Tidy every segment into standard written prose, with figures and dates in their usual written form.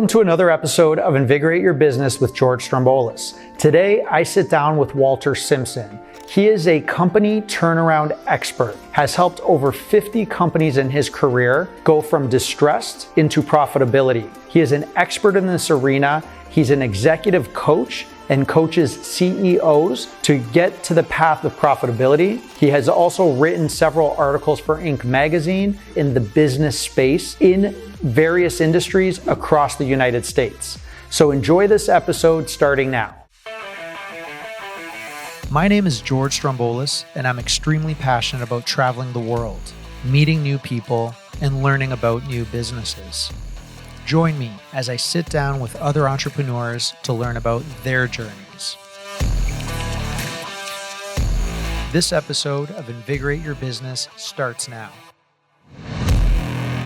Welcome to another episode of Invigorate Your Business with George Stroumboulis. Today, I sit down with Walter Simson. He is a company turnaround expert, has helped over 50 companies in his career go from distressed into profitability. He is an expert in this arena. He's an executive coach and coaches CEOs to get to the path of profitability. He has also written several articles for Inc. magazine in the business space in various industries across the United States. So enjoy this episode starting now. My name is George Stroumboulis, and I'm extremely passionate about traveling the world, meeting new people, and learning about new businesses. Join me as I sit down with other entrepreneurs to learn about their journeys. This episode of Invigorate Your Business starts now.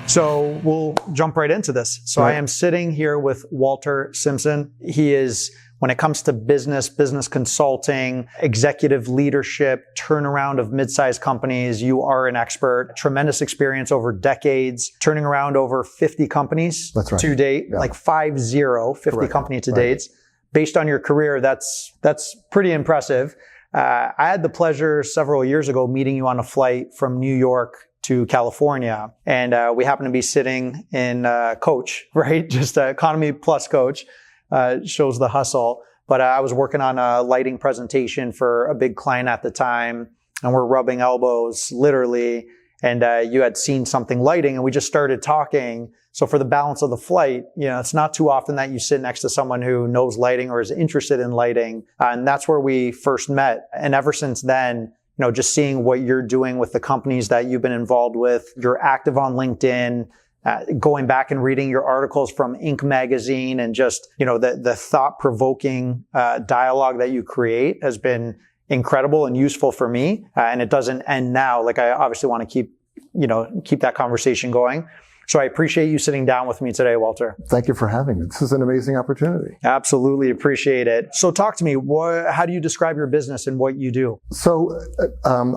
So we'll jump right into this. So I am sitting here with Walter Simson. He is, when it comes to business consulting, executive leadership, turnaround of mid-sized companies, you are an expert. Tremendous experience over decades, turning around over 50 companies to date, like 50 company to dates. Based on your career, that's pretty impressive. I had the pleasure several years ago meeting you on a flight from New York to California. And we happen to be sitting in coach, right? Just economy plus coach. Shows the hustle. But I was working on a lighting presentation for a big client at the time, and we're rubbing elbows, literally. And you had seen something lighting, and we just started talking. So for the balance of the flight, it's not too often that you sit next to someone who knows lighting or is interested in lighting. And that's where we first met. And ever since then, just seeing what you're doing with the companies that you've been involved with, you're active on LinkedIn, going back and reading your articles from Inc. magazine, and just, the thought-provoking dialogue that you create has been incredible and useful for me. And it doesn't end now. Like, I obviously want to keep that conversation going. So I appreciate you sitting down with me today, Walter. Thank you for having me. This is an amazing opportunity. Absolutely appreciate it. So talk to me. How do you describe your business and what you do? So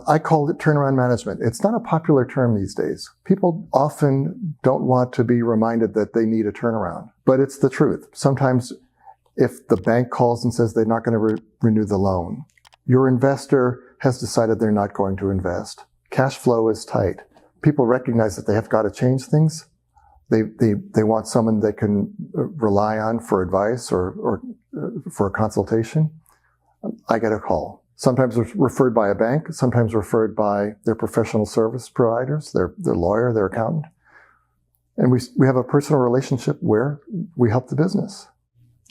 I call it turnaround management. It's not a popular term these days. People often don't want to be reminded that they need a turnaround, but it's the truth. Sometimes if the bank calls and says they're not going to renew the loan, your investor has decided they're not going to invest. Cash flow is tight. People recognize that they have got to change things. They want someone they can rely on for advice or for a consultation. I get a call. Sometimes referred by a bank, sometimes referred by their professional service providers, their lawyer, their accountant. And we have a personal relationship where we help the business.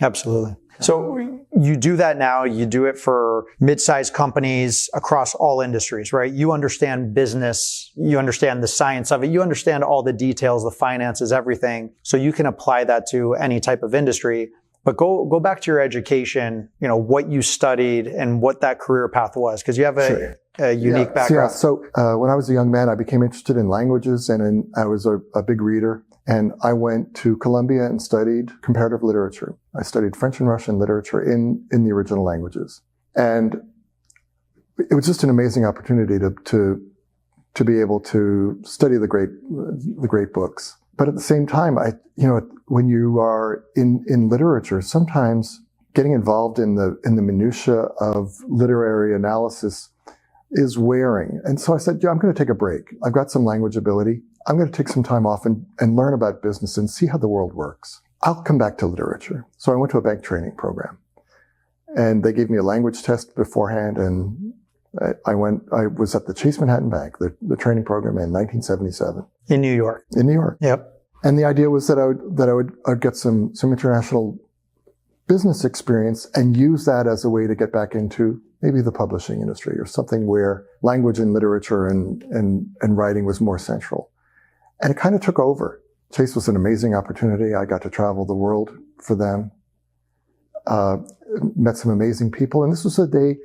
Absolutely. So you do that now, you do it for mid-sized companies across all industries, right? You understand business, you understand the science of it, you understand all the details, the finances, everything. So you can apply that to any type of industry. But go back to your education, what you studied and what that career path was, because you have a unique background. So when I was a young man, I became interested in languages, and I was a big reader. And I went to Columbia and studied comparative literature. I studied French and Russian literature in the original languages. And it was just an amazing opportunity to be able to study the great books. But at the same time, when you are in literature, sometimes getting involved in the minutia of literary analysis is wearing. And so I said, I'm going to take a break. I've got some language ability. I'm going to take some time off and learn about business and see how the world works. I'll come back to literature. So I went to a bank training program, and they gave me a language test beforehand. And I was at the Chase Manhattan Bank, the training program, in 1977. In New York. In New York. Yep. And the idea was that I'd get some international business experience and use that as a way to get back into maybe the publishing industry or something where language and literature and writing was more central. And it kind of took over. Chase was an amazing opportunity. I got to travel the world for them, met some amazing people. And this was a day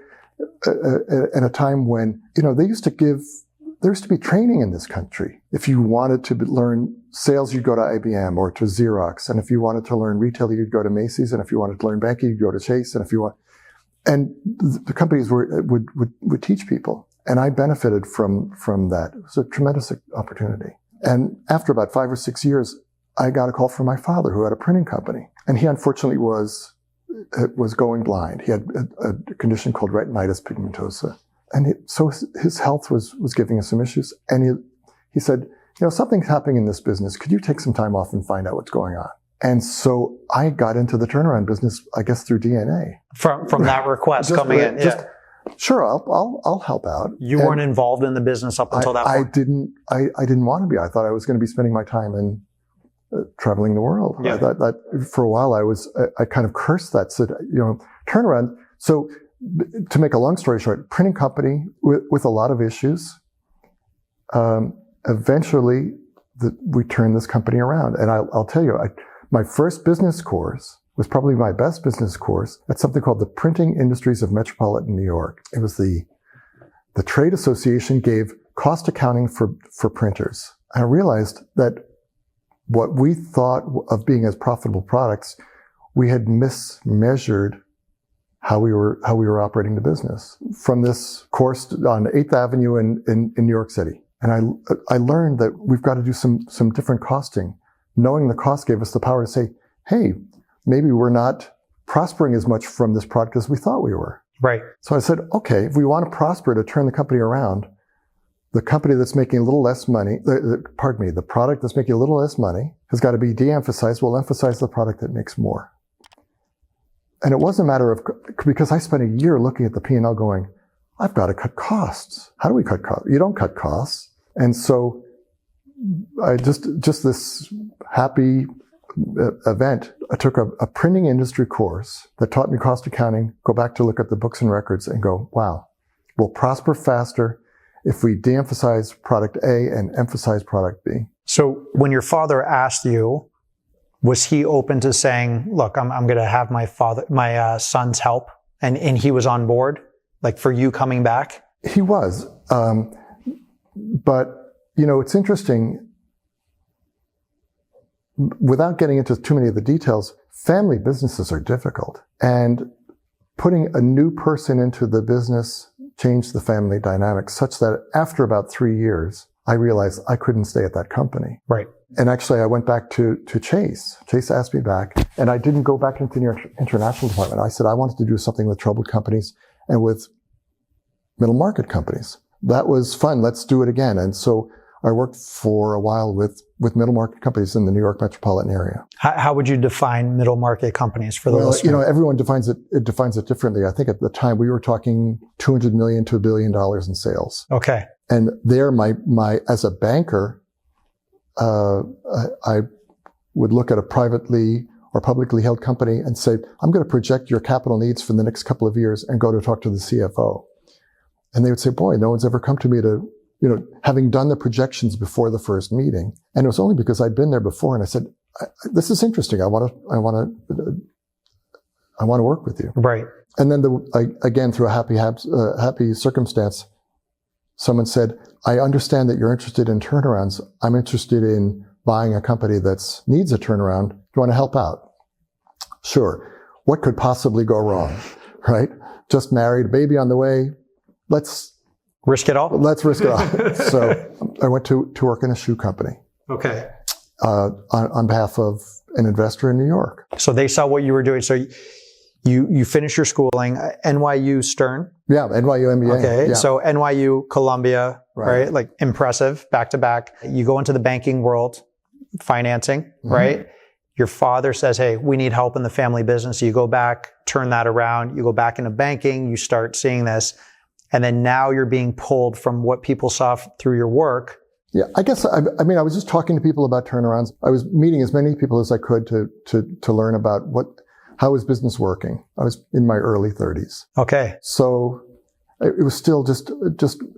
at a time when, there used to be training in this country. If you wanted to learn sales, you'd go to IBM or to Xerox. And if you wanted to learn retail, you'd go to Macy's. And if you wanted to learn banking, you'd go to Chase. And the companies would teach people. And I benefited from that. It was a tremendous opportunity. And after about 5 or 6 years, I got a call from my father who had a printing company. And he unfortunately was going blind. He had a condition called retinitis pigmentosa. And so his health was giving us some issues. And he said, something's happening in this business. Could you take some time off and find out what's going on? And so I got into the turnaround business, I guess, through DNA. From that request coming in. Yeah. Sure, I'll help out. You weren't involved in the business up until that point? I didn't want to be. I thought I was going to be spending my time in traveling the world. Yeah. That for a while I kind of cursed that. Said, turnaround. So to make a long story short, printing company with a lot of issues. Eventually, we turned this company around. And I'll tell you, my first business course was probably my best business course at something called the Printing Industries of Metropolitan New York. It was the trade association gave cost accounting for printers. I realized that what we thought of being as profitable products, we had mismeasured how we were operating the business. From this course on 8th Avenue in New York City. And I learned that we've got to do some different costing. Knowing the cost gave us the power to say, hey, maybe we're not prospering as much from this product as we thought we were. Right. So I said, okay, if we want to prosper to turn the company around, the company that's making a little less money, the product that's making a little less money has got to be de-emphasized. We'll emphasize the product that makes more. And it wasn't a matter of, because I spent a year looking at the P&L going, I've got to cut costs. How do we cut costs? You don't cut costs. And so I just this happy event, I took a printing industry course that taught me cost accounting, go back to look at the books and records and go, wow, we'll prosper faster if we de-emphasize product A and emphasize product B. So when your father asked you, was he open to saying, look, I'm going to have my son's help, and he was on board, like for you coming back? He was. But, it's interesting, without getting into too many of the details, family businesses are difficult. And putting a new person into the business changed the family dynamics such that after about 3 years, I realized I couldn't stay at that company. Right. And actually, I went back to Chase. Chase asked me back, and I didn't go back into the international department. I said I wanted to do something with troubled companies and with middle market companies. That was fun. Let's do it again. And so I worked for a while with middle market companies in the New York metropolitan area. How would you define middle market companies for the listener? Everyone defines it differently. I think at the time we were talking $200 million to $1 billion in sales. Okay. And there, as a banker, I would look at a privately or publicly held company and say, I'm going to project your capital needs for the next couple of years and go to talk to the CFO. And they would say, boy, no one's ever come to me to, having done the projections before the first meeting. And it was only because I'd been there before and I said, this is interesting. I want to work with you. Right. And then again, through a happy circumstance, someone said, I understand that you're interested in turnarounds. I'm interested in buying a company that needs a turnaround. Do you want to help out? Sure. What could possibly go wrong? Right? Just married, baby on the way. Let's risk it all. Let's risk it all. So I went to work in a shoe company. Okay. On behalf of an investor in New York. So they saw what you were doing. So you finished your schooling, NYU Stern. Yeah, NYU MBA. Okay, yeah. So NYU, Columbia, right? Like impressive, back to back. You go into the banking world, financing, right? Your father says, hey, we need help in the family business. You go back, turn that around. You go back into banking. You start seeing this. And then now you're being pulled from what people saw through your work. Yeah, I guess, I was just talking to people about turnarounds. I was meeting as many people as I could to learn about how is business working. I was in my early 30s. Okay. So it was still just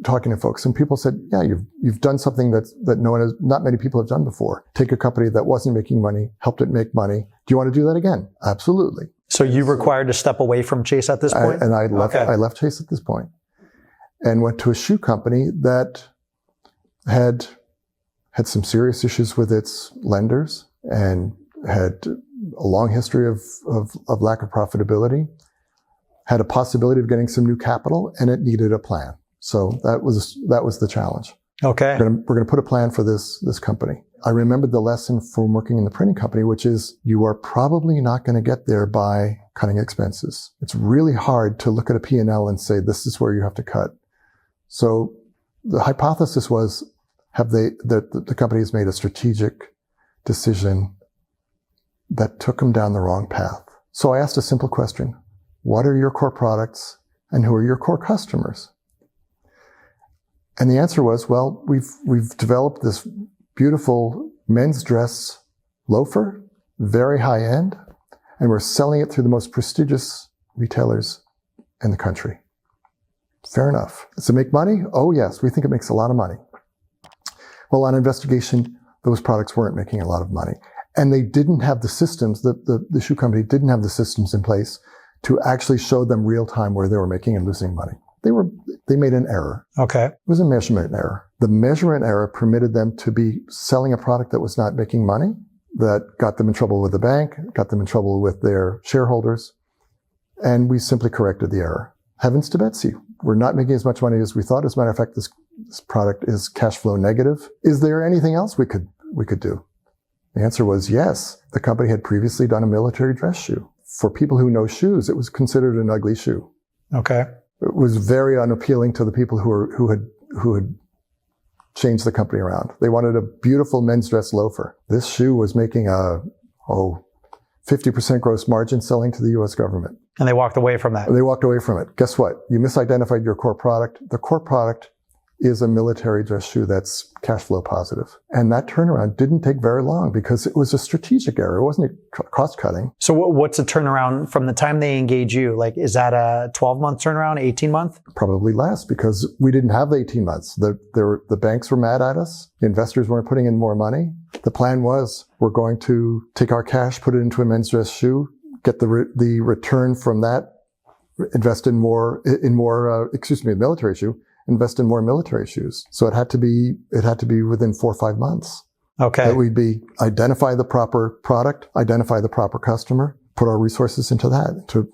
talking to folks, and people said, yeah, you've done something that not many people have done before. Take a company that wasn't making money, helped it make money. Do you want to do that again? Absolutely. So you required to step away from Chase at this point? I left Chase at this point and went to a shoe company that had some serious issues with its lenders and had a long history of lack of profitability, had a possibility of getting some new capital, and it needed a plan. So that was the challenge. Okay. We're going to put a plan for this company. I remembered the lesson from working in the printing company, which is you are probably not going to get there by cutting expenses. It's really hard to look at a P&L and say, this is where you have to cut. So the hypothesis was, the company has made a strategic decision that took them down the wrong path. So I asked a simple question. What are your core products and who are your core customers? And the answer was, well, we've developed this beautiful men's dress loafer, very high end, and we're selling it through the most prestigious retailers in the country. Fair enough. Does it make money? Oh, yes. We think it makes a lot of money. Well, on investigation, those products weren't making a lot of money. And they didn't have the systems, the shoe company didn't have the systems in place to actually show them real time where they were making and losing money. They made an error. Okay. It was a measurement error. The measurement error permitted them to be selling a product that was not making money, that got them in trouble with the bank, got them in trouble with their shareholders. And we simply corrected the error. Heavens to Betsy. We're not making as much money as we thought. As a matter of fact, this product is cash flow negative. Is there anything else we could do? The answer was yes. The company had previously done a military dress shoe. For people who know shoes, it was considered an ugly shoe. Okay. It was very unappealing to the people who had changed the company around. They wanted a beautiful men's dress loafer. This shoe was making 50% gross margin selling to the U.S. government. And they walked away from that. They walked away from it. Guess what? You misidentified your core product. The core product is a military dress shoe that's cash flow positive. And that turnaround didn't take very long because it was a strategic error. It wasn't cost cutting. So what's a turnaround from the time they engage you? Like, is that a 12-month turnaround, 18-month? Probably less because we didn't have the 18 months. The banks were mad at us. The investors weren't putting in more money. The plan was we're going to take our cash, put it into a men's dress shoe, get the return from that, invest in a military shoe, invest in more military shoes. So it had to be within 4 or 5 months. Okay. That we'd identify the proper product, identify the proper customer, put our resources into that, to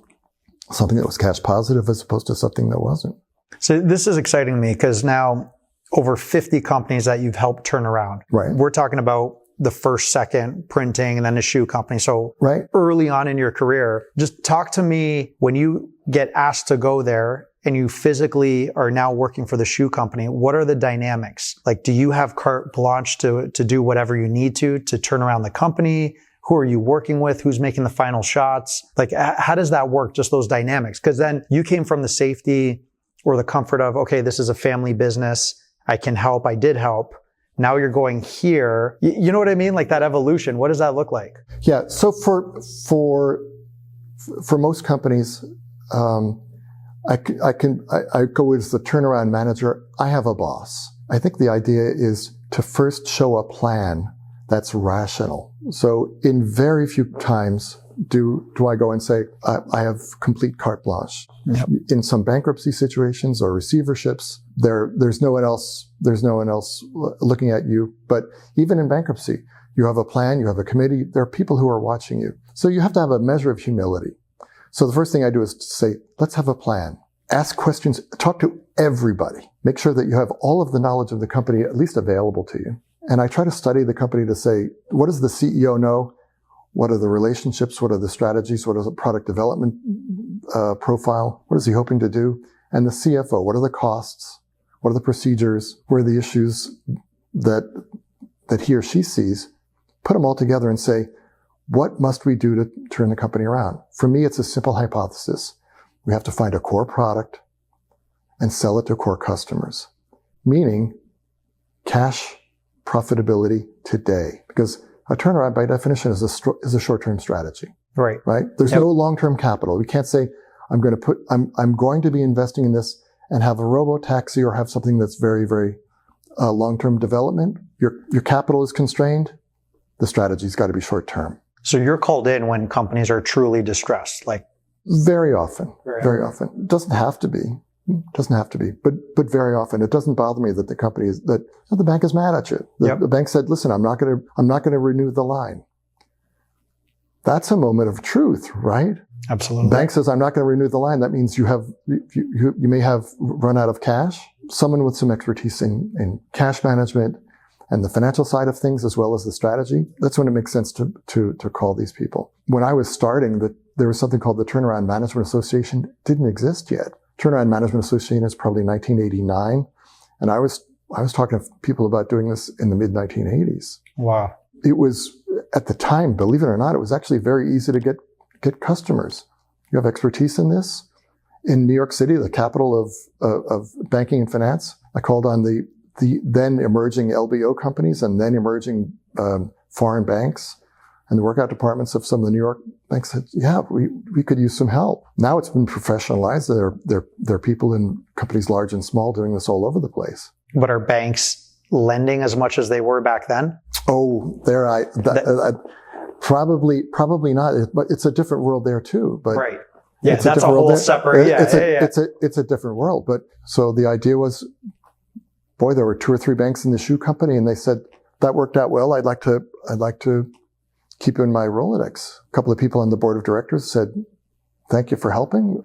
something that was cash positive as opposed to something that wasn't. So this is exciting to me because now over 50 companies that you've helped turn around. Right. We're talking about the first, second printing and then a shoe company. So right. Early on in your career, just talk to me when you get asked to go there and you physically are now working for the shoe company. What are the dynamics? Like, do you have carte blanche to do whatever you need to turn around the company? Who are you working with? Who's making the final shots? Like, how does that work? Just those dynamics. Because then you came from the safety or the comfort of, okay, this is a family business. I can help. I did help. Now you're going here. You know what I mean? Like that evolution. What does that look like? Yeah. So for most companies, I go as the turnaround manager. I have a boss. I think the idea is to first show a plan that's rational. So in very few times do I go and say, I have complete carte blanche. Yep. In some bankruptcy situations or receiverships, there's no one else looking at you. But even in bankruptcy, you have a plan, you have a committee, there are people who are watching you. So you have to have a measure of humility. So the first thing I do is to say, let's have a plan. Ask questions, talk to everybody. Make sure that you have all of the knowledge of the company at least available to you. And I try to study the company to say, what does the CEO know? What are the relationships? What are the strategies? What is the product development profile? What is he hoping to do? And the CFO, what are the costs? What are the procedures? What are the issues that he or she sees? Put them all together and say, what must we do to turn the company around? For me, it's a simple hypothesis. We have to find a core product and sell it to core customers, meaning cash profitability today. Because a turnaround, by definition, is a short-term strategy. Right. Right. There's no long-term capital. We can't say I'm going to be investing in this and have a robo-taxi or have something that's very, very long-term development. Your capital is constrained. The strategy's got to be short-term. So you're called in when companies are truly distressed, like very often. Very often. It doesn't have to be. But very often. It doesn't bother me that the bank is mad at you. The bank said, listen, I'm not going to renew the line. That's a moment of truth, right? Absolutely. The bank says, I'm not going to renew the line. That means you may have run out of cash. Someone with some expertise in cash management and the financial side of things as well as the strategy, that's when it makes sense to call these people. When I was starting, there was something called the Turnaround Management Association. It didn't exist yet. Turnaround Management Association is probably 1989. And I was talking to people about doing this in the mid-1980s. Wow. It was, at the time, believe it or not, it was actually very easy to get customers. You have expertise in this? In New York City, the capital of banking and finance, I called on the then emerging LBO companies and then emerging foreign banks and the workout departments of some of the New York banks said, yeah, we could use some help. Now it's been professionalized. There are people in companies large and small doing this all over the place. But are banks lending as much as they were back then? Oh, probably not. But it's a different world there too. But right. Yeah, that's a whole separate. It's a different world. But so the idea was, boy, there were 2 or 3 banks in the shoe company, and they said that worked out well. I'd like to keep you in my Rolodex. A couple of people on the board of directors said, "Thank you for helping.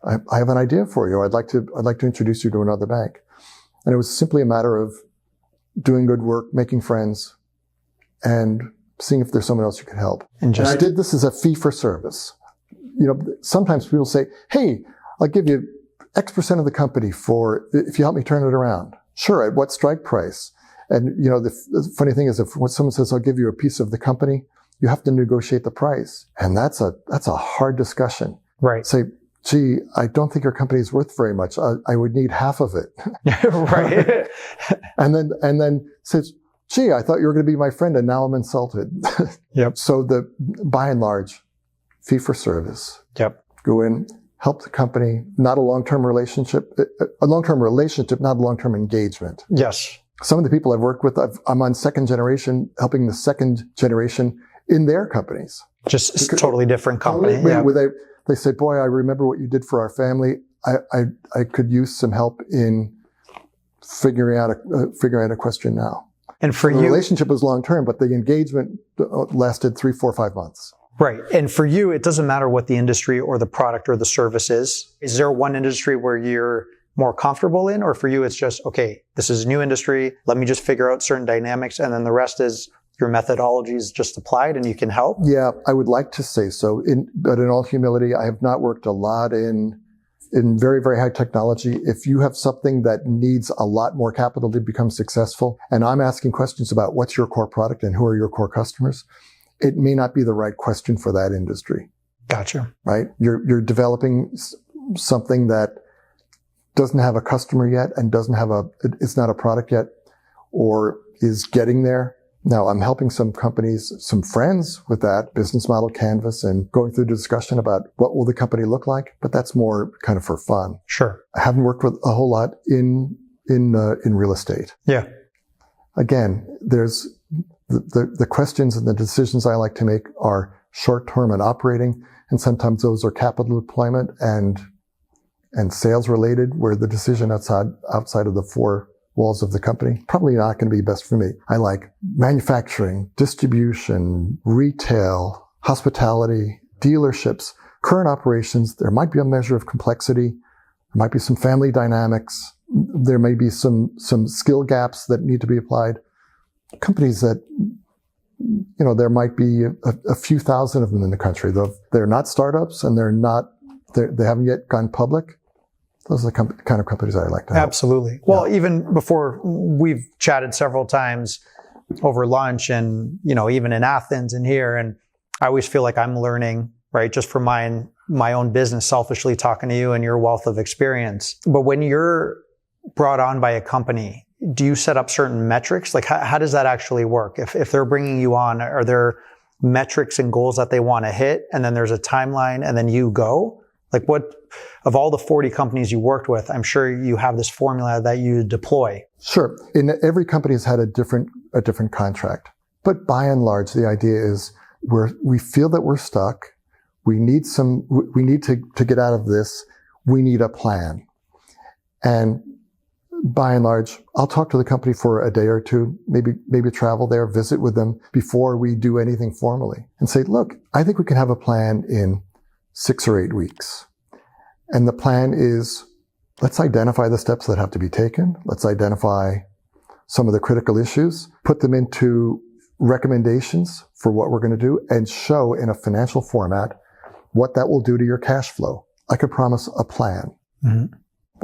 I have an idea for you. I'd like to introduce you to another bank." And it was simply a matter of doing good work, making friends, and seeing if there's someone else you could help. And I did this as a fee for service. Sometimes people say, "Hey, I'll give you X% of the company if you help me turn it around." Sure, at what strike price? And the funny thing is, when someone says, "I'll give you a piece of the company," you have to negotiate the price, and that's a hard discussion. Right. Say, "Gee, I don't think your company is worth very much. I would need half of it." Right. and then says, "Gee, I thought you were going to be my friend, and now I'm insulted." Yep. So by and large, fee for service. Yep. Go in, help the company, not a long-term relationship, not a long-term engagement. Yes. Some of the people I've worked with, I'm on second generation, helping the second generation in their companies. Just totally different company. They say, "Boy, I remember what you did for our family. I could use some help in figuring out a question now." And for the you, relationship was long-term, but the engagement lasted 3, 4, 5 months. Right. And for you, it doesn't matter what the industry or the product or the service is. Is there one industry where you're more comfortable in? Or for you, it's just, okay, this is a new industry. Let me just figure out certain dynamics. And then the rest is your methodology is just applied and you can help? Yeah, I would like to say so. But in all humility, I have not worked a lot in very, very high technology. If you have something that needs a lot more capital to become successful, and I'm asking questions about what's your core product and who are your core customers, it may not be the right question for that industry. Gotcha. Right? You're developing something that doesn't have a customer yet and it's not a product yet or is getting there. Now, I'm helping some companies, some friends with that business model canvas and going through the discussion about what will the company look like, but that's more kind of for fun. Sure. I haven't worked with a whole lot in real estate. Yeah. Again, there's the questions and the decisions I like to make are short-term and operating, and sometimes those are capital deployment and sales related, where the decision outside of the 4 walls of the company probably not going to be best for me. I like manufacturing, distribution, retail, hospitality, dealerships, current operations. There might be a measure of complexity. There might be some family dynamics. There may be some skill gaps that need to be applied. Companies that, there might be a few thousand of them in the country. They're not startups and they haven't yet gone public. Those are the kind of companies I like to help. Absolutely. Well, even before, we've chatted several times over lunch and, even in Athens and here. And I always feel like I'm learning, right? Just from my own business, selfishly talking to you and your wealth of experience. But when you're brought on by a company, do you set up certain metrics? Like how does that actually work? If they're bringing you on, are there metrics and goals that they want to hit? And then there's a timeline and then you go? Like what, of all the 40 companies you worked with, I'm sure you have this formula that you deploy. Sure. Every company has had a different contract. But by and large, the idea is we feel that we're stuck. We need to get out of this. We need a plan. And by and large, I'll talk to the company for a day or two, maybe travel there, visit with them before we do anything formally and say, look, I think we can have a plan in 6 or 8 weeks. And the plan is, let's identify the steps that have to be taken. Let's identify some of the critical issues, put them into recommendations for what we're going to do, and show in a financial format what that will do to your cash flow. I could promise a plan. Mm-hmm.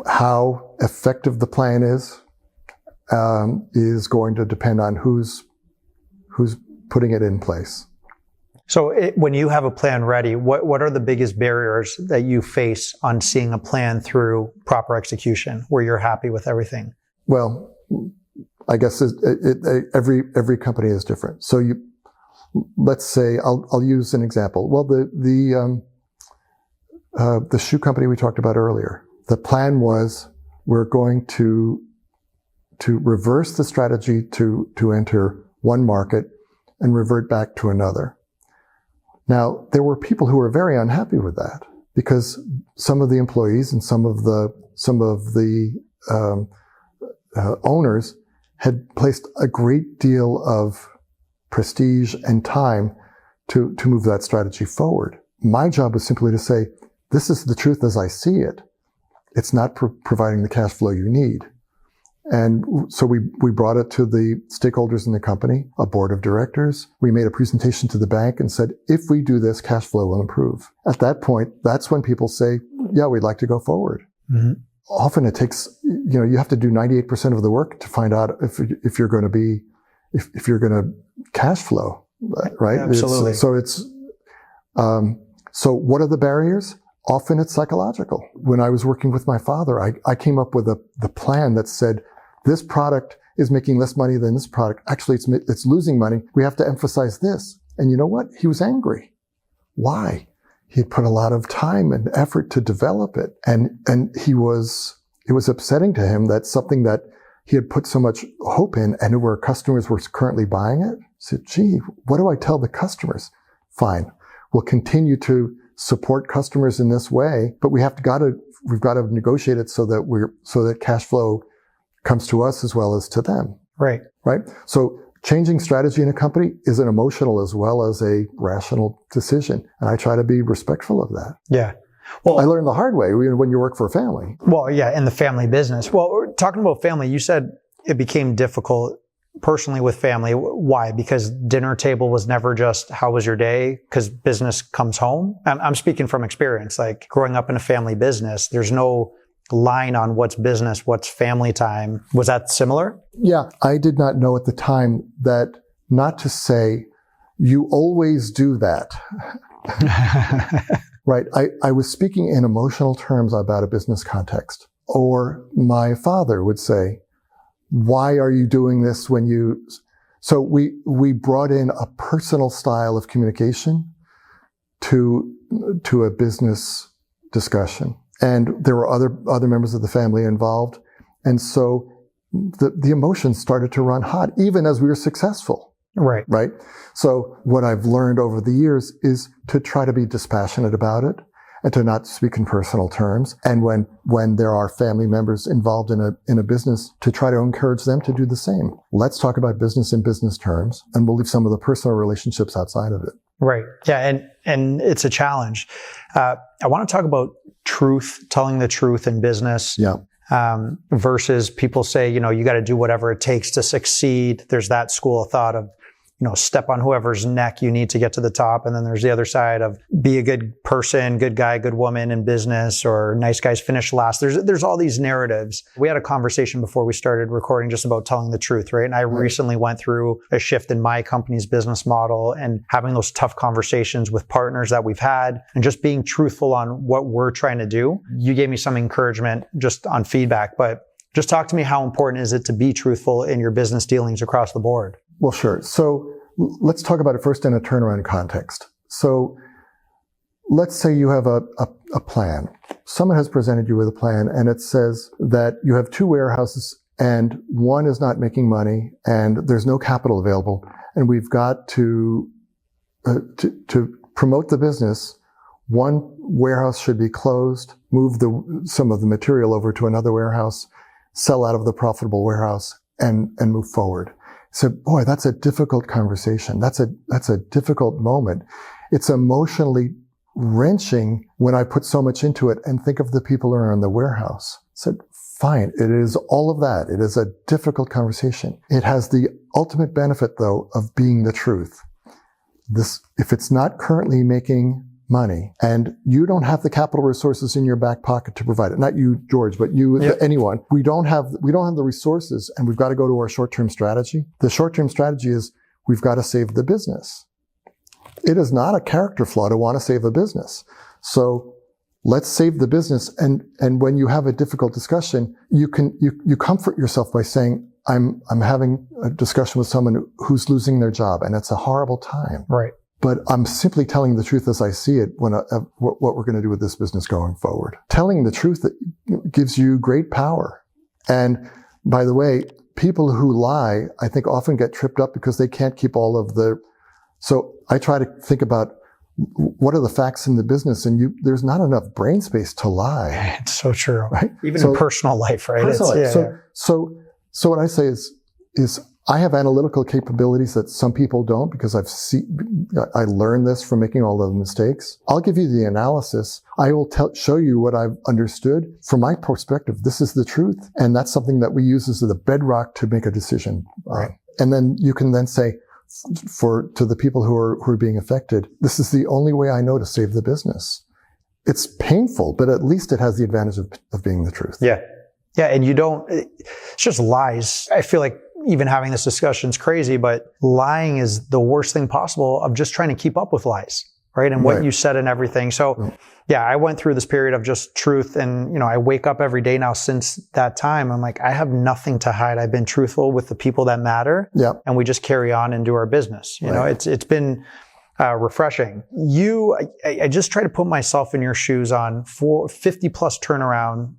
How effective the plan is going to depend on who's putting it in place. So when you have a plan ready, what are the biggest barriers that you face on seeing a plan through proper execution where you're happy with everything? Well, I guess every company is different. So let's say I'll use an example. Well, the shoe company we talked about earlier, the plan was we're going to reverse the strategy to enter one market and revert back to another. Now, there were people who were very unhappy with that because some of the employees and some of the owners had placed a great deal of prestige and time to move that strategy forward. My job was simply to say, this is the truth as I see it. It's not providing the cash flow you need. And so we brought it to the stakeholders in the company, a board of directors. We made a presentation to the bank and said, if we do this, cash flow will improve. At that point, that's when people say, yeah, we'd like to go forward. Mm-hmm. Often it takes, you have to do 98% of the work to find out if you're going to cash flow, right? Yeah, absolutely. So what are the barriers? Often it's psychological. When I was working with my father, I came up with the plan that said, this product is making less money than this product. Actually, it's losing money. We have to emphasize this. And you know what? He was angry. Why? He had put a lot of time and effort to develop it. And it was upsetting to him that something that he had put so much hope in and where customers were currently buying it. He said, gee, what do I tell the customers? Fine. We'll continue to support customers in this way, but we've got to negotiate it so that cash flow comes to us as well as to them. Right. Right. So changing strategy in a company is an emotional as well as a rational decision. And I try to be respectful of that. Yeah. Well, I learned the hard way when you work for a family. Well, yeah, in the family business. Well, talking about family, you said it became difficult personally with family. Why? Because dinner table was never just, how was your day? Because business comes home. I'm speaking from experience, like growing up in a family business, there's no line on what's business, what's family time. Was that similar? Yeah. I did not know at the time that not to say, you always do that. Right. I was speaking in emotional terms about a business context. Or my father would say, why are you doing this when you... So we brought in a personal style of communication to a business discussion. And there were other members of the family involved. And so the emotions started to run hot, even as we were successful. Right. Right. So what I've learned over the years is to try to be dispassionate about it and to not speak in personal terms. And when there are family members involved in a business, to try to encourage them to do the same. Let's talk about business in business terms, and we'll leave some of the personal relationships outside of it. Right. Yeah. And it's a challenge. I want to talk about truth, telling the truth in business. Yeah. Versus people say, you got to do whatever it takes to succeed. There's that school of thought of, step on whoever's neck you need to get to the top. And then there's the other side of be a good person, good guy, good woman in business, or nice guys finish last. There's all these narratives. We had a conversation before we started recording just about telling the truth, right? And I recently went through a shift in my company's business model and having those tough conversations with partners that we've had and just being truthful on what we're trying to do. You gave me some encouragement just on feedback, but just talk to me, how important is it to be truthful in your business dealings across the board? Well, sure. So let's talk about it first in a turnaround context. So let's say you have a plan. Someone has presented you with a plan and it says that you have 2 warehouses and one is not making money and there's no capital available. And we've got to promote the business. One warehouse should be closed, move some of the material over to another warehouse, sell out of the profitable warehouse and move forward. So, boy, that's a difficult conversation. That's a difficult moment. It's emotionally wrenching when I put so much into it and think of the people who are in the warehouse. I said, Fine. It is all of that. It is a difficult conversation. It has the ultimate benefit, though, of being the truth. If it's not currently making money and you don't have the capital resources in your back pocket to provide it, not you, George, but you, anyone, we don't have the resources, and we've got to go to our short-term strategy. The short-term strategy is we've got to save the business. It is not a character flaw to want to save a business. So let's save the business. And when you have a difficult discussion, you comfort yourself by saying, I'm having a discussion with someone who's losing their job, and it's a horrible time. Right. But I'm simply telling the truth as I see it what we're going to do with this business going forward. Telling the truth that gives you great power. And by the way, people who lie, I think, often get tripped up because they can't keep all of the. So I try to think about what are the facts in the business, and there's not enough brain space to lie. It's so true. Right? Even in personal life, right? So what I say is I have analytical capabilities that some people don't, because I learned this from making all the mistakes. I'll give you the analysis. I will show you what I've understood. From my perspective, this is the truth. And that's something that we use as the bedrock to make a decision. Right. And then you can then say, to the people who are being affected, this is the only way I know to save the business. It's painful, but at least it has the advantage of being the truth. Yeah. Yeah. And it's just lies. I feel like even having this discussion is crazy, but lying is the worst thing possible of just trying to keep up with lies, right? And what you said and everything. So yeah, I went through this period of just truth, and, I wake up every day now since that time. I'm like, I have nothing to hide. I've been truthful with the people that matter, and we just carry on and do our business. You know, it's been refreshing. I just try to put myself in your shoes on 50 plus turnaround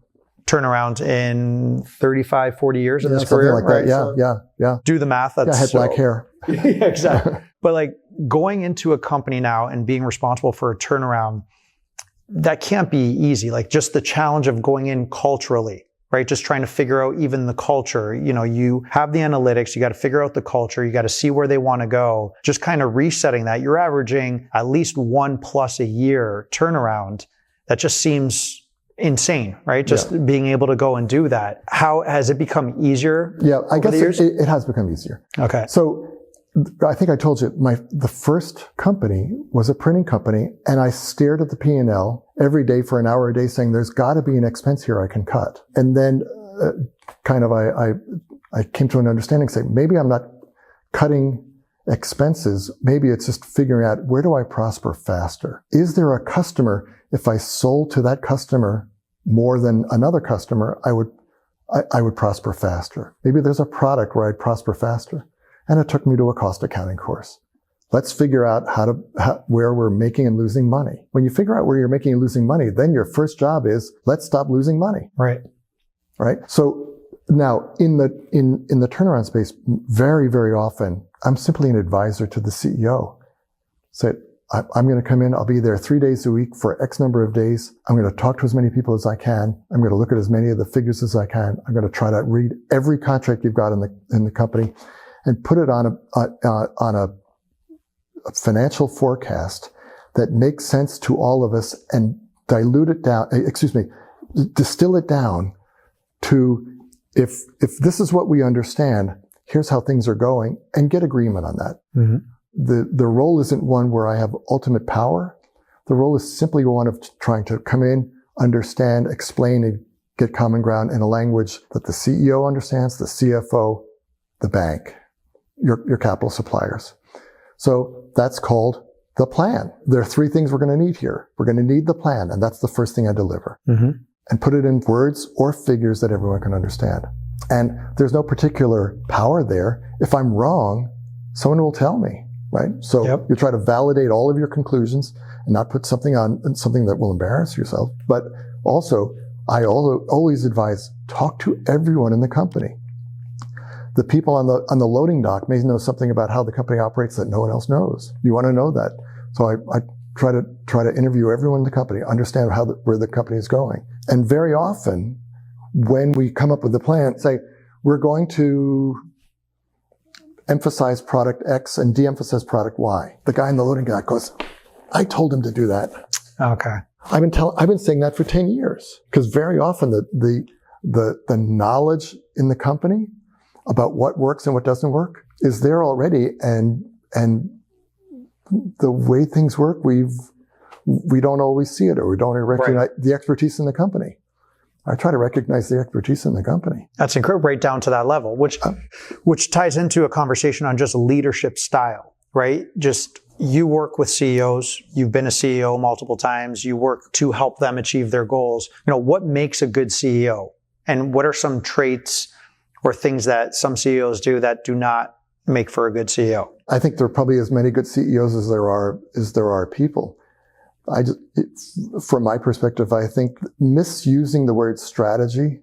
in 35, 40 years in this career. Like that. Yeah, yeah. Do the math. I had black hair. Yeah, exactly. But like going into a company now and being responsible for a turnaround, that can't be easy. Like just the challenge of going in culturally, right? Just trying to figure out even the culture. You have the analytics, you got to figure out the culture, you got to see where they want to go. Just kind of resetting that. You're averaging at least 1+ a year turnaround. That just seems insane, right? Just being able to go and do that. How has it become easier? Yeah, I guess it has become easier. Okay. So I think I told you the first company was a printing company, and I stared at the P&L every day for an hour a day saying, there's got to be an expense here I can cut. And then I came to an understanding, saying, maybe I'm not cutting expenses. Maybe it's just figuring out, where do I prosper faster? Is there a customer? If I sold to that customer more than another customer, I would prosper faster. Maybe there's a product where I'd prosper faster. And it took me to a cost accounting course. Let's figure out where we're making and losing money. When you figure out where you're making and losing money, then your first job is, let's stop losing money. Right. Right. So now in the turnaround space, very, very often, I'm simply an advisor to the CEO. Say, I'm going to come in, I'll be there 3 days a week for X number of days. I'm going to talk to as many people as I can. I'm going to look at as many of the figures as I can. I'm going to try to read every contract you've got in the company and put it on a financial forecast that makes sense to all of us, and distill it down to, if this is what we understand, here's how things are going, and get agreement on that. Mm-hmm. The role isn't one where I have ultimate power. The role is simply one of trying to come in, understand, explain, and get common ground in a language that the CEO understands, the CFO, the bank, your capital suppliers. So that's called the plan. There are 3 things we're going to need here. We're going to need the plan, and that's the first thing I deliver. Mm-hmm. And put it in words or figures that everyone can understand. And there's no particular power there. If I'm wrong, someone will tell me, right? So you try to validate all of your conclusions and not put something that will embarrass yourself. But also, I always advise, talk to everyone in the company. The people on the loading dock may know something about how the company operates that no one else knows. You want to know that. So I try to interview everyone in the company, understand where the company is going. And very often, when we come up with the plan, say, we're going to emphasize product X and de-emphasize product Y. The guy in the loading dock goes, I told him to do that. Okay. I've been saying that for 10 years. Because very often The knowledge in the company about what works and what doesn't work is there already, and the way things work, we don't always see it, or we don't recognize the expertise in the company. I try to recognize the expertise in the company. That's incredible, right down to that level, which ties into a conversation on just leadership style, right? Just you work with CEOs, you've been a CEO multiple times, you work to help them achieve their goals. What makes a good CEO? And what are some traits or things that some CEOs do that do not make for a good CEO? I think there are probably as many good CEOs as there are people. From my perspective, I think misusing the word strategy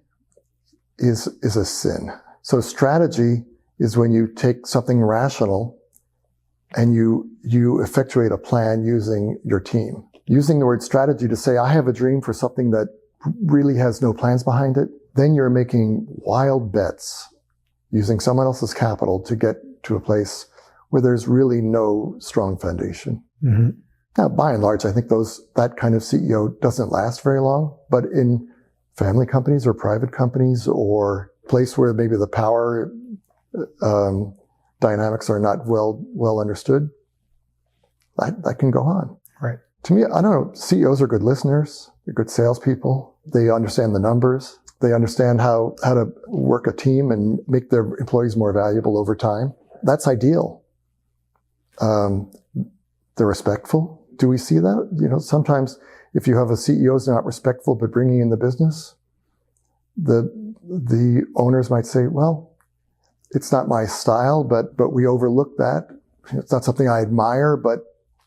is a sin. So strategy is when you take something rational and you effectuate a plan using your team. Using the word strategy to say, I have a dream for something that really has no plans behind it, then you're making wild bets using someone else's capital to get to a place where there's really no strong foundation. Mm-hmm. Now, by and large, I think that kind of CEO doesn't last very long, but in family companies or private companies or place where maybe the power dynamics are not well understood, that can go on. Right. To me, I don't know, CEOs are good listeners, they're good salespeople, they understand the numbers, they understand how to work a team and make their employees more valuable over time. That's ideal. They're respectful. Do we see that? Sometimes if you have a CEO who's not respectful but bringing in the business, the owners might say, well, it's not my style, but we overlook that. It's not something I admire, but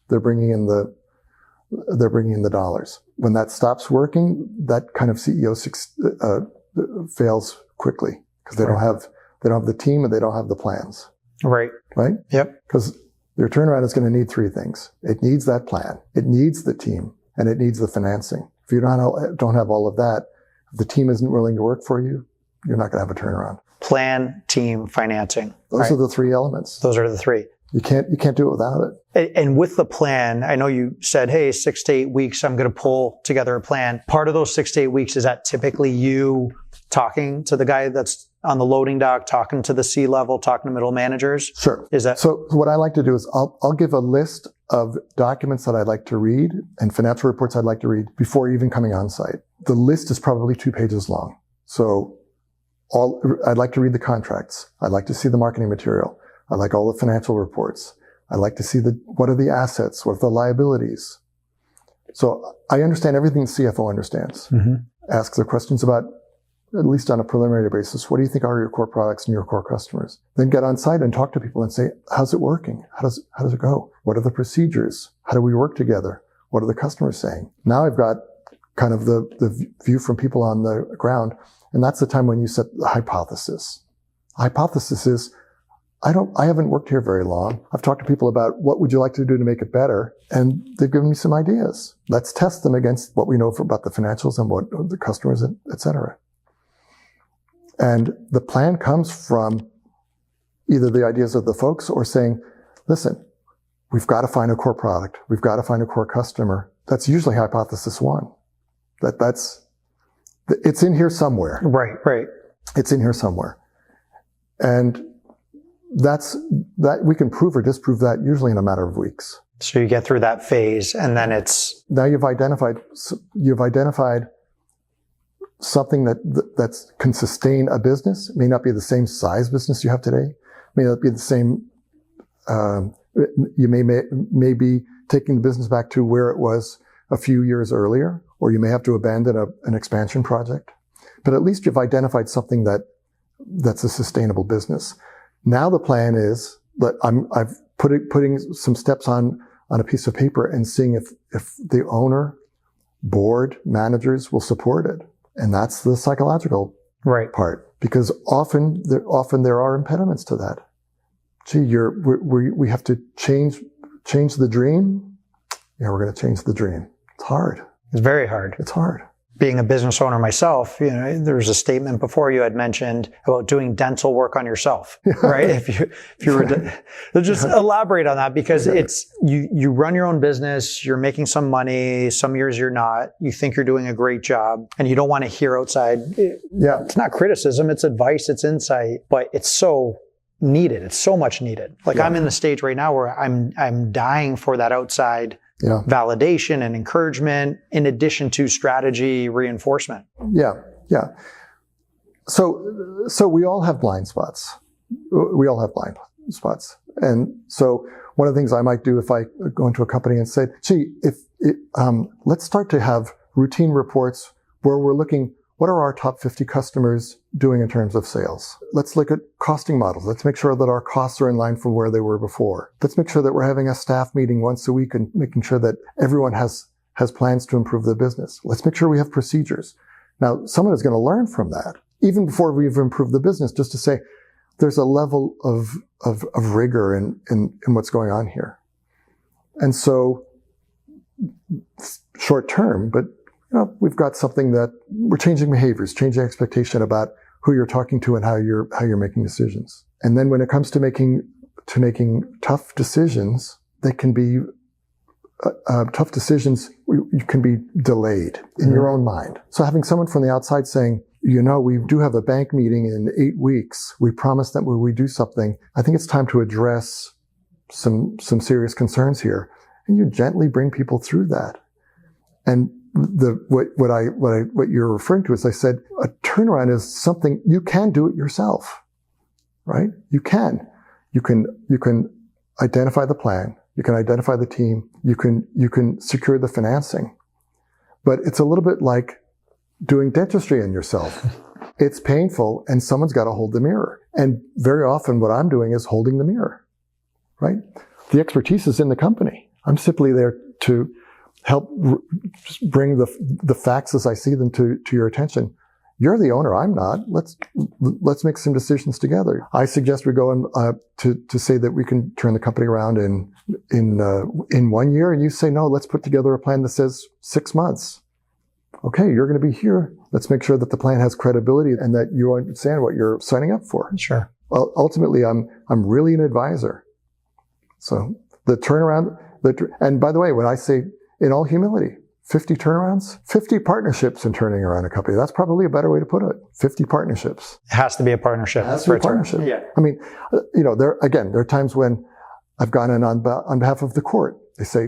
they're bringing in the dollars. When that stops working, that kind of CEO fails quickly because they don't have the team and they don't have the plans. Right? Yep. Because their turnaround is going to need three things. It needs that plan, it needs the team, and it needs the financing. If you don't have all of that, if the team isn't willing to work for you, you're not going to have a turnaround. Plan, team, financing. Those are the three elements. Those are the three. You can't do it without it. And with the plan, I know you said, hey, 6 to 8 weeks, I'm going to pull together a plan. Part of those 6 to 8 weeks, is that typically you talking to the guy that's on the loading dock, talking to the C-level, talking to middle managers? Sure. Is that so? What I like to do is I'll give a list of documents that I'd like to read and financial reports I'd like to read before even coming on site. The list is probably 2 pages long. So I'd like to read the contracts. I'd like to see the marketing material. I like all the financial reports. I like to see what are the assets, what are the liabilities. So I understand everything the CFO understands. Mm-hmm. Ask the questions about, at least on a preliminary basis, what do you think are your core products and your core customers? Then get on site and talk to people and say, how's it working? How does it go? What are the procedures? How do we work together? What are the customers saying? Now I've got kind of the view from people on the ground, and that's the time when you set the hypothesis. The hypothesis is, I haven't worked here very long. I've talked to people about what would you like to do to make it better, and they've given me some ideas. Let's test them against what we know about the financials and what the customers, et cetera. And the plan comes from either the ideas of the folks or saying, listen, we've got to find a core product. We've got to find a core customer. That's usually hypothesis one. It's in here somewhere. Right. It's in here somewhere. And that we can prove or disprove that usually in a matter of weeks. So you get through that phase, and then now you've identified something that can sustain a business. It may not be the same size business you have today. It may not be the same. You may be taking the business back to where it was a few years earlier, or you may have to abandon an expansion project. But at least you've identified something that's a sustainable business. Now the plan is that I've putting some steps on a piece of paper and seeing if the owner, board, managers will support it. And that's the psychological part, because often there are impediments to that. Gee, we have to change the dream. Yeah, we're going to change the dream. It's hard. It's very hard. It's hard. being a business owner myself, there's a statement before you had mentioned about doing dental work on yourself, right? If you were to just elaborate on that, because it's, you run your own business, you're making some money, some years you're not, you think you're doing a great job, and you don't want to hear outside. Yeah. It's not criticism, it's advice, it's insight, but it's so needed. It's so much needed. Like I'm in the stage right now where I'm dying for that outside validation and encouragement, in addition to strategy reinforcement. Yeah. So we all have blind spots. And so one of the things I might do if I go into a company and say, gee, let's start to have routine reports where we're looking, what are our top 50 customers doing in terms of sales? Let's look at costing models. Let's make sure that our costs are in line from where they were before. Let's make sure that we're having a staff meeting once a week and making sure that everyone has plans to improve their business. Let's make sure we have procedures. Now, someone is going to learn from that, even before we've improved the business, just to say there's a level of rigor in what's going on here. And so, short term, but we've got something that we're changing behaviors, changing expectation about who you're talking to and how you're making decisions. And then when it comes to making tough decisions, they can be tough decisions. You can be delayed in your own mind. So having someone from the outside saying, we do have a bank meeting in 8 weeks. We promised that when we do something, I think it's time to address some serious concerns here. And you gently bring people through that. And what you're referring to is, I said, a turnaround is something you can do it yourself, right? You can identify the plan. You can identify the team. You can secure the financing, but it's a little bit like doing dentistry on yourself. It's painful, and someone's got to hold the mirror. And very often what I'm doing is holding the mirror, right? The expertise is in the company. I'm simply there to help just bring the facts as I see them to your attention. You're the owner, I'm not. Let's make some decisions together. I suggest we go to say that we can turn the company around in 1 year, and you say, no, let's put together a plan that says 6 months. Okay, you're going to be here. Let's make sure that the plan has credibility and that you understand what you're signing up for. Sure. Well, ultimately, I'm really an advisor. So the turnaround, and by the way, when I say, in all humility, 50 turnarounds, 50 partnerships in turning around a company. That's probably a better way to put it. 50 partnerships. It has to be a partnership. It has to be a partnership. Yeah. I mean, there are times when I've gone in on behalf of the court. They say,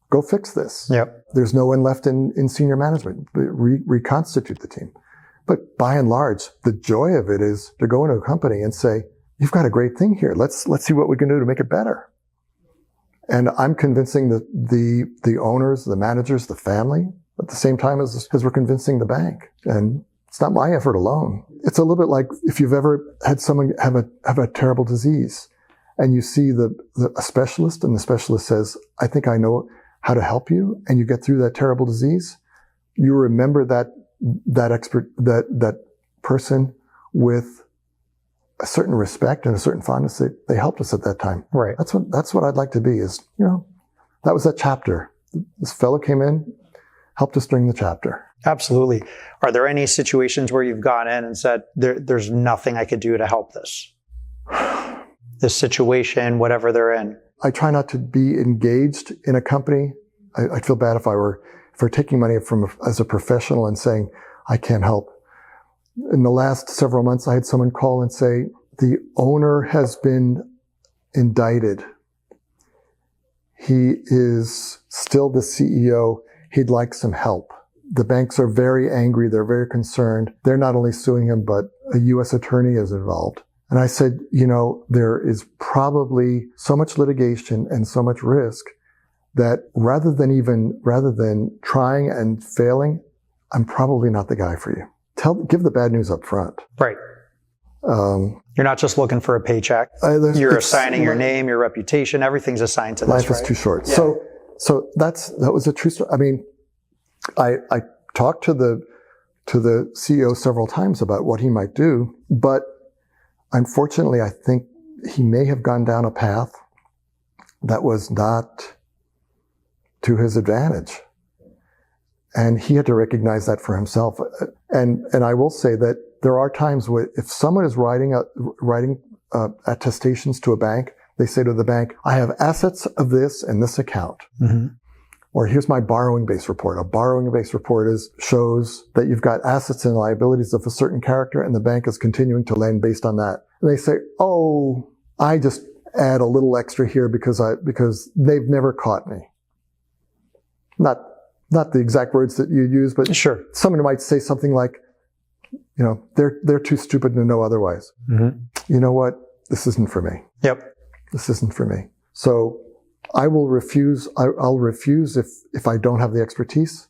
go fix this. Yep. There's no one left in senior management. Reconstitute the team. But by and large, the joy of it is to go into a company and say, you've got a great thing here. Let's see what we can do to make it better. And I'm convincing the owners, the managers, the family, at the same time as we're convincing the bank. And it's not my effort alone. It's a little bit like if you've ever had someone have a terrible disease, and you see a specialist, and the specialist says, I think I know how to help you, and you get through that terrible disease. You remember that expert, that person with a certain respect and a certain fondness. They helped us at that time. Right. That's what I'd like to be, is, that was that chapter. This fellow came in, helped us during the chapter. Absolutely. Are there any situations where you've gone in and said, there's nothing I could do to help this situation, whatever they're in? I try not to be engaged in a company. I'd feel bad if I were taking money as a professional and saying, I can't help. In the last several months, I had someone call and say, the owner has been indicted. He is still the CEO. He'd like some help. The banks are very angry. They're very concerned. They're not only suing him, but a U.S. attorney is involved. And I said, there is probably so much litigation and so much risk that rather than trying and failing, I'm probably not the guy for you. Give the bad news up front. Right. You're not just looking for a paycheck. You're assigning your name, your reputation, everything's assigned to this. Life is too short. Yeah. So that was a true story. I mean, I talked to the CEO several times about what he might do, but unfortunately, I think he may have gone down a path that was not to his advantage. And he had to recognize that for himself. And I will say that there are times where if someone is writing attestations to a bank, they say to the bank, I have assets of this in this account. Mm-hmm. Or here's my borrowing base report. A borrowing base report shows that you've got assets and liabilities of a certain character, and the bank is continuing to lend based on that. And they say, oh, I just add a little extra here because they've never caught me. Not the exact words that you use, but sure. Someone might say something like, they're too stupid to know otherwise. Mm-hmm. You know what? This isn't for me. Yep. This isn't for me. So I will refuse. I'll refuse if I don't have the expertise.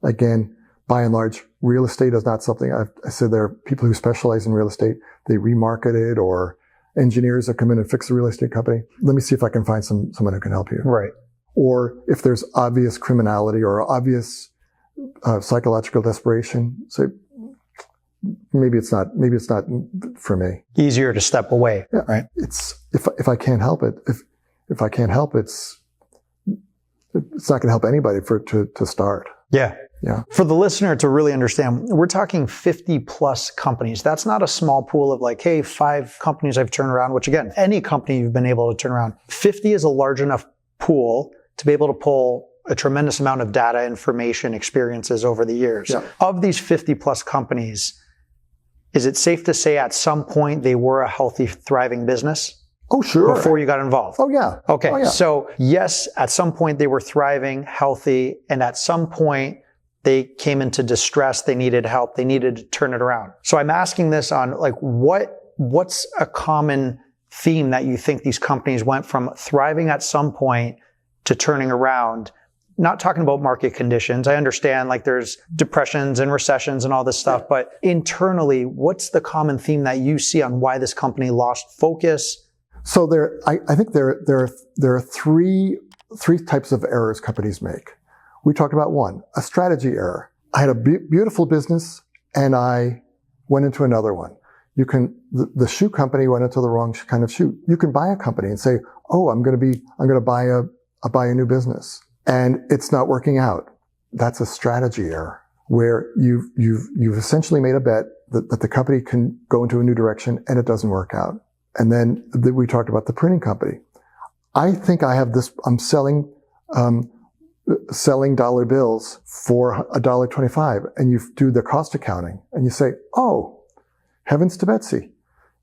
Again, by and large, real estate is not something I said there are people who specialize in real estate. They remarket it, or engineers that come in and fix a real estate company. Let me see if I can find someone who can help you. Right. Or if there's obvious criminality or obvious psychological desperation, say, maybe it's not for me. Easier to step away. Yeah. Right. It's if I can't help it, if I can't help it's not going to help anybody to start. Yeah. Yeah. For the listener to really understand, we're talking 50 plus companies. That's not a small pool of like, hey, 5 companies I've turned around, which again, any company you've been able to turn around. 50 is a large enough pool to be able to pull a tremendous amount of data, information, experiences over the years. Yeah. Of these 50 plus companies, is it safe to say at some point they were a healthy, thriving business? Oh, sure. Before you got involved? Oh, yeah. Okay. Oh, yeah. So yes, at some point they were thriving, healthy, and at some point they came into distress. They needed help. They needed to turn it around. So I'm asking this on like, what's a common theme that you think these companies went from thriving at some point to turning around? Not talking about market conditions. I understand like there's depressions and recessions and all this stuff, but internally, what's the common theme that you see on why this company lost focus? So I think there are three types of errors companies make. We talked about one, a strategy error. I had a beautiful business and I went into another one. The shoe company went into the wrong kind of shoe. You can buy a company and say, oh, I'm going to buy a new business, and it's not working out. That's a strategy error where you've essentially made a bet that the company can go into a new direction and it doesn't work out. And then we talked about the printing company. I think I have this, I'm selling dollar bills for $1.25, and you do the cost accounting and you say, oh, heavens to Betsy,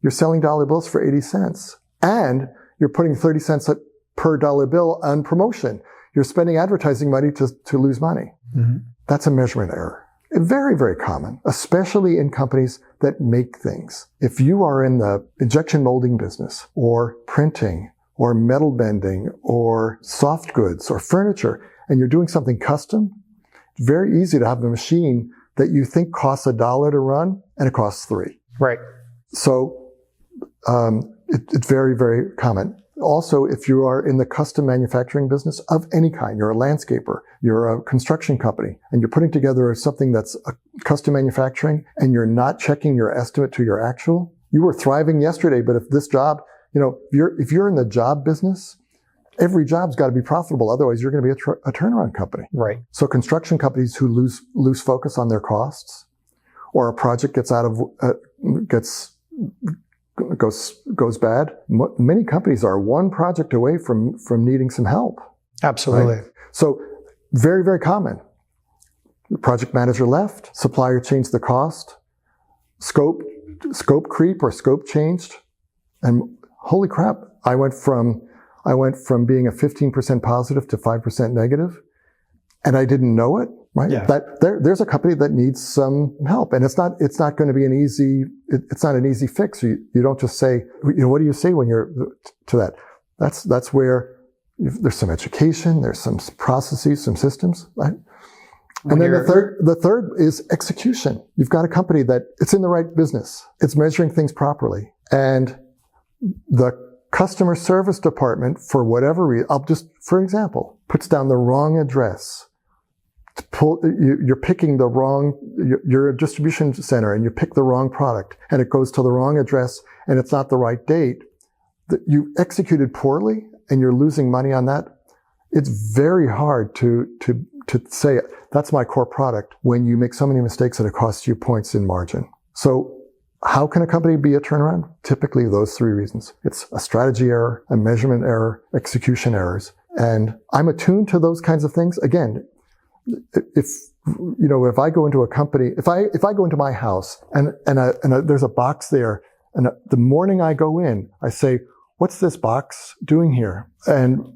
you're selling dollar bills for 80 cents and you're putting 30 cents per dollar bill on promotion. You're spending advertising money to lose money. Mm-hmm. That's a measurement error. Very, very common, especially in companies that make things. If you are in the injection molding business or printing or metal bending or soft goods or furniture, and you're doing something custom, it's very easy to have a machine that you think costs $1 to run and it costs $3. Right. So it's very, very common. Also, if you are in the custom manufacturing business of any kind, you're a landscaper, you're a construction company, and you're putting together something that's a custom manufacturing, and you're not checking your estimate to your actual, you were thriving yesterday, but if this job, if you're in the job business, every job's got to be profitable. Otherwise, you're going to be a turnaround company. Right. So construction companies who lose focus on their costs, or a project goes bad. Many companies are one project away from needing some help. Absolutely. Right? So very, very common. The project manager left, supplier changed the cost, scope creep or scope changed, and holy crap, I went from being a 15% positive to 5% negative, and I didn't know it. Right. Yeah. There's a company that needs some help, and it's not going to be it's not an easy fix. You don't just say, what do you say when you're to that? That's where there's some education, there's some processes, some systems, right? And then the third is execution. You've got a company that it's in the right business. It's measuring things properly, and the customer service department, for whatever reason, for example, puts down the wrong address. You're picking you're a distribution center and you pick the wrong product and it goes to the wrong address and it's not the right date. You executed poorly and you're losing money on that. It's very hard to to say that's my core product when you make so many mistakes that it costs you points in margin. So how can a company be a turnaround? Typically those three reasons. It's a strategy error, a measurement error, execution errors. And I'm attuned to those kinds of things. Again, if I go into a company, if I go into my house and there's a box there, and the morning I go in, I say, what's this box doing here? And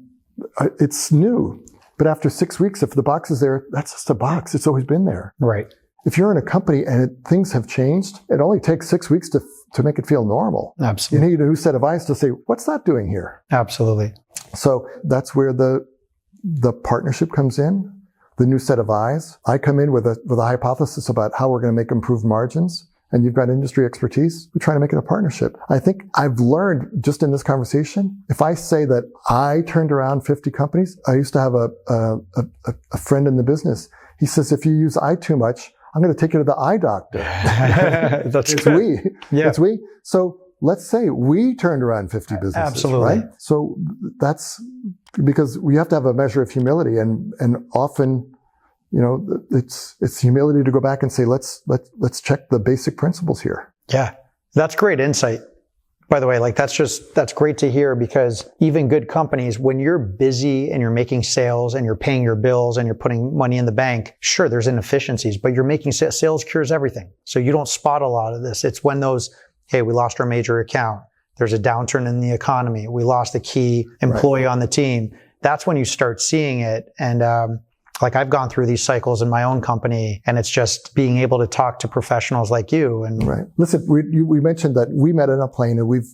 it's new. But after 6 weeks, if the box is there, that's just a box. It's always been there. Right. If you're in a company and things have changed, it only takes 6 weeks to make it feel normal. Absolutely. You need a new set of eyes to say, what's that doing here? Absolutely. So that's where the partnership comes in, the new set of eyes. I come in with a hypothesis about how we're going to make improved margins, and you've got industry expertise. We try to make it a partnership. I think I've learned just in this conversation, if I say that I turned around 50 companies, I used to have a friend in the business. He says, if you use I too much, I'm going to take you to the eye doctor. That's it's good. we. Yeah. It's we. So let's say we turned around 50 businesses, Absolutely. right? So that's because we have to have a measure of humility, and often, it's humility to go back and say, let's check the basic principles here. Yeah. That's great insight. By the way, that's great to hear, because even good companies, when you're busy and you're making sales and you're paying your bills and you're putting money in the bank, sure, there's inefficiencies, but you're making sales cures everything. So you don't spot a lot of this. It's when hey, we lost our major account. There's a downturn in the economy. We lost a key employee on the team. That's when you start seeing it. And, I've gone through these cycles in my own company, and it's just being able to talk to professionals like you. And right. Listen, we mentioned that we met on a plane, and we've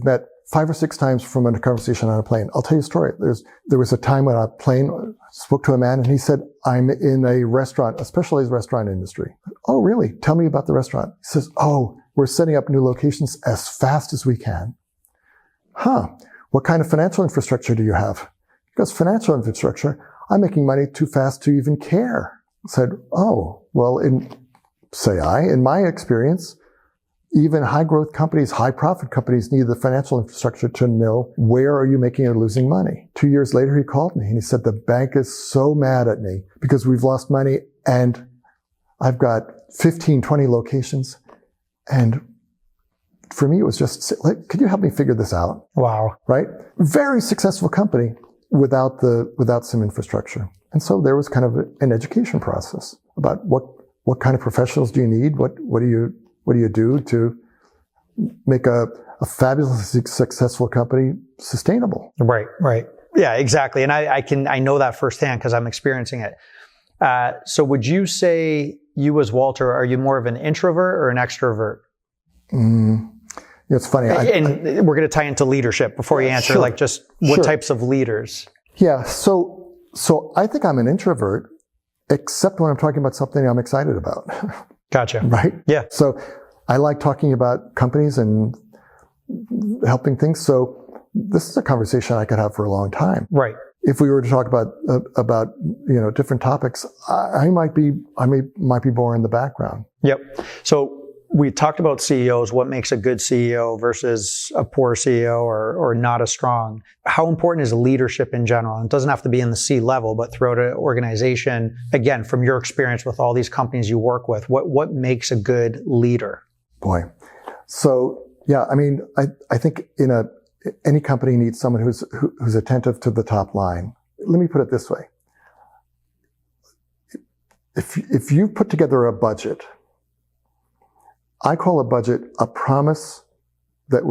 met 5 or 6 times from a conversation on a plane. I'll tell you a story. There was a time when on a plane, I spoke to a man, and he said, I'm in a specialized restaurant industry. Oh, really? Tell me about the restaurant. He says, we're setting up new locations as fast as we can. Huh. What kind of financial infrastructure do you have? Because financial infrastructure, I'm making money too fast to even care. I said, well, in my experience, even high growth companies, high profit companies need the financial infrastructure to know where are you making or losing money. 2 years later, he called me and he said, the bank is so mad at me because we've lost money and I've got 15, 20 locations. And for me, it was just like, could you help me figure this out? Wow. Right? Very successful company without some infrastructure. And so there was kind of an education process about what kind of professionals do you need? What do you do to make a fabulously successful company sustainable? Right. Yeah, exactly. And I know that firsthand because I'm experiencing it. So would you say you as Walter, are you more of an introvert or an extrovert? It's funny. And we're going to tie into leadership before you answer, sure, just what types of leaders? Yeah. So I think I'm an introvert, except when I'm talking about something I'm excited about. Gotcha. Right? Yeah. So I like talking about companies and helping things. So this is a conversation I could have for a long time. Right. If we were to talk about different topics, I might be more in the background. Yep. So we talked about CEOs, what makes a good CEO versus a poor CEO or not as strong. How important is leadership in general? And it doesn't have to be in the C level, but throughout an organization, again, from your experience with all these companies you work with, what makes a good leader? Boy. So, yeah, I think any company needs someone who's attentive to the top line. Let me put it this way. If you put together a budget, I call a budget a promise that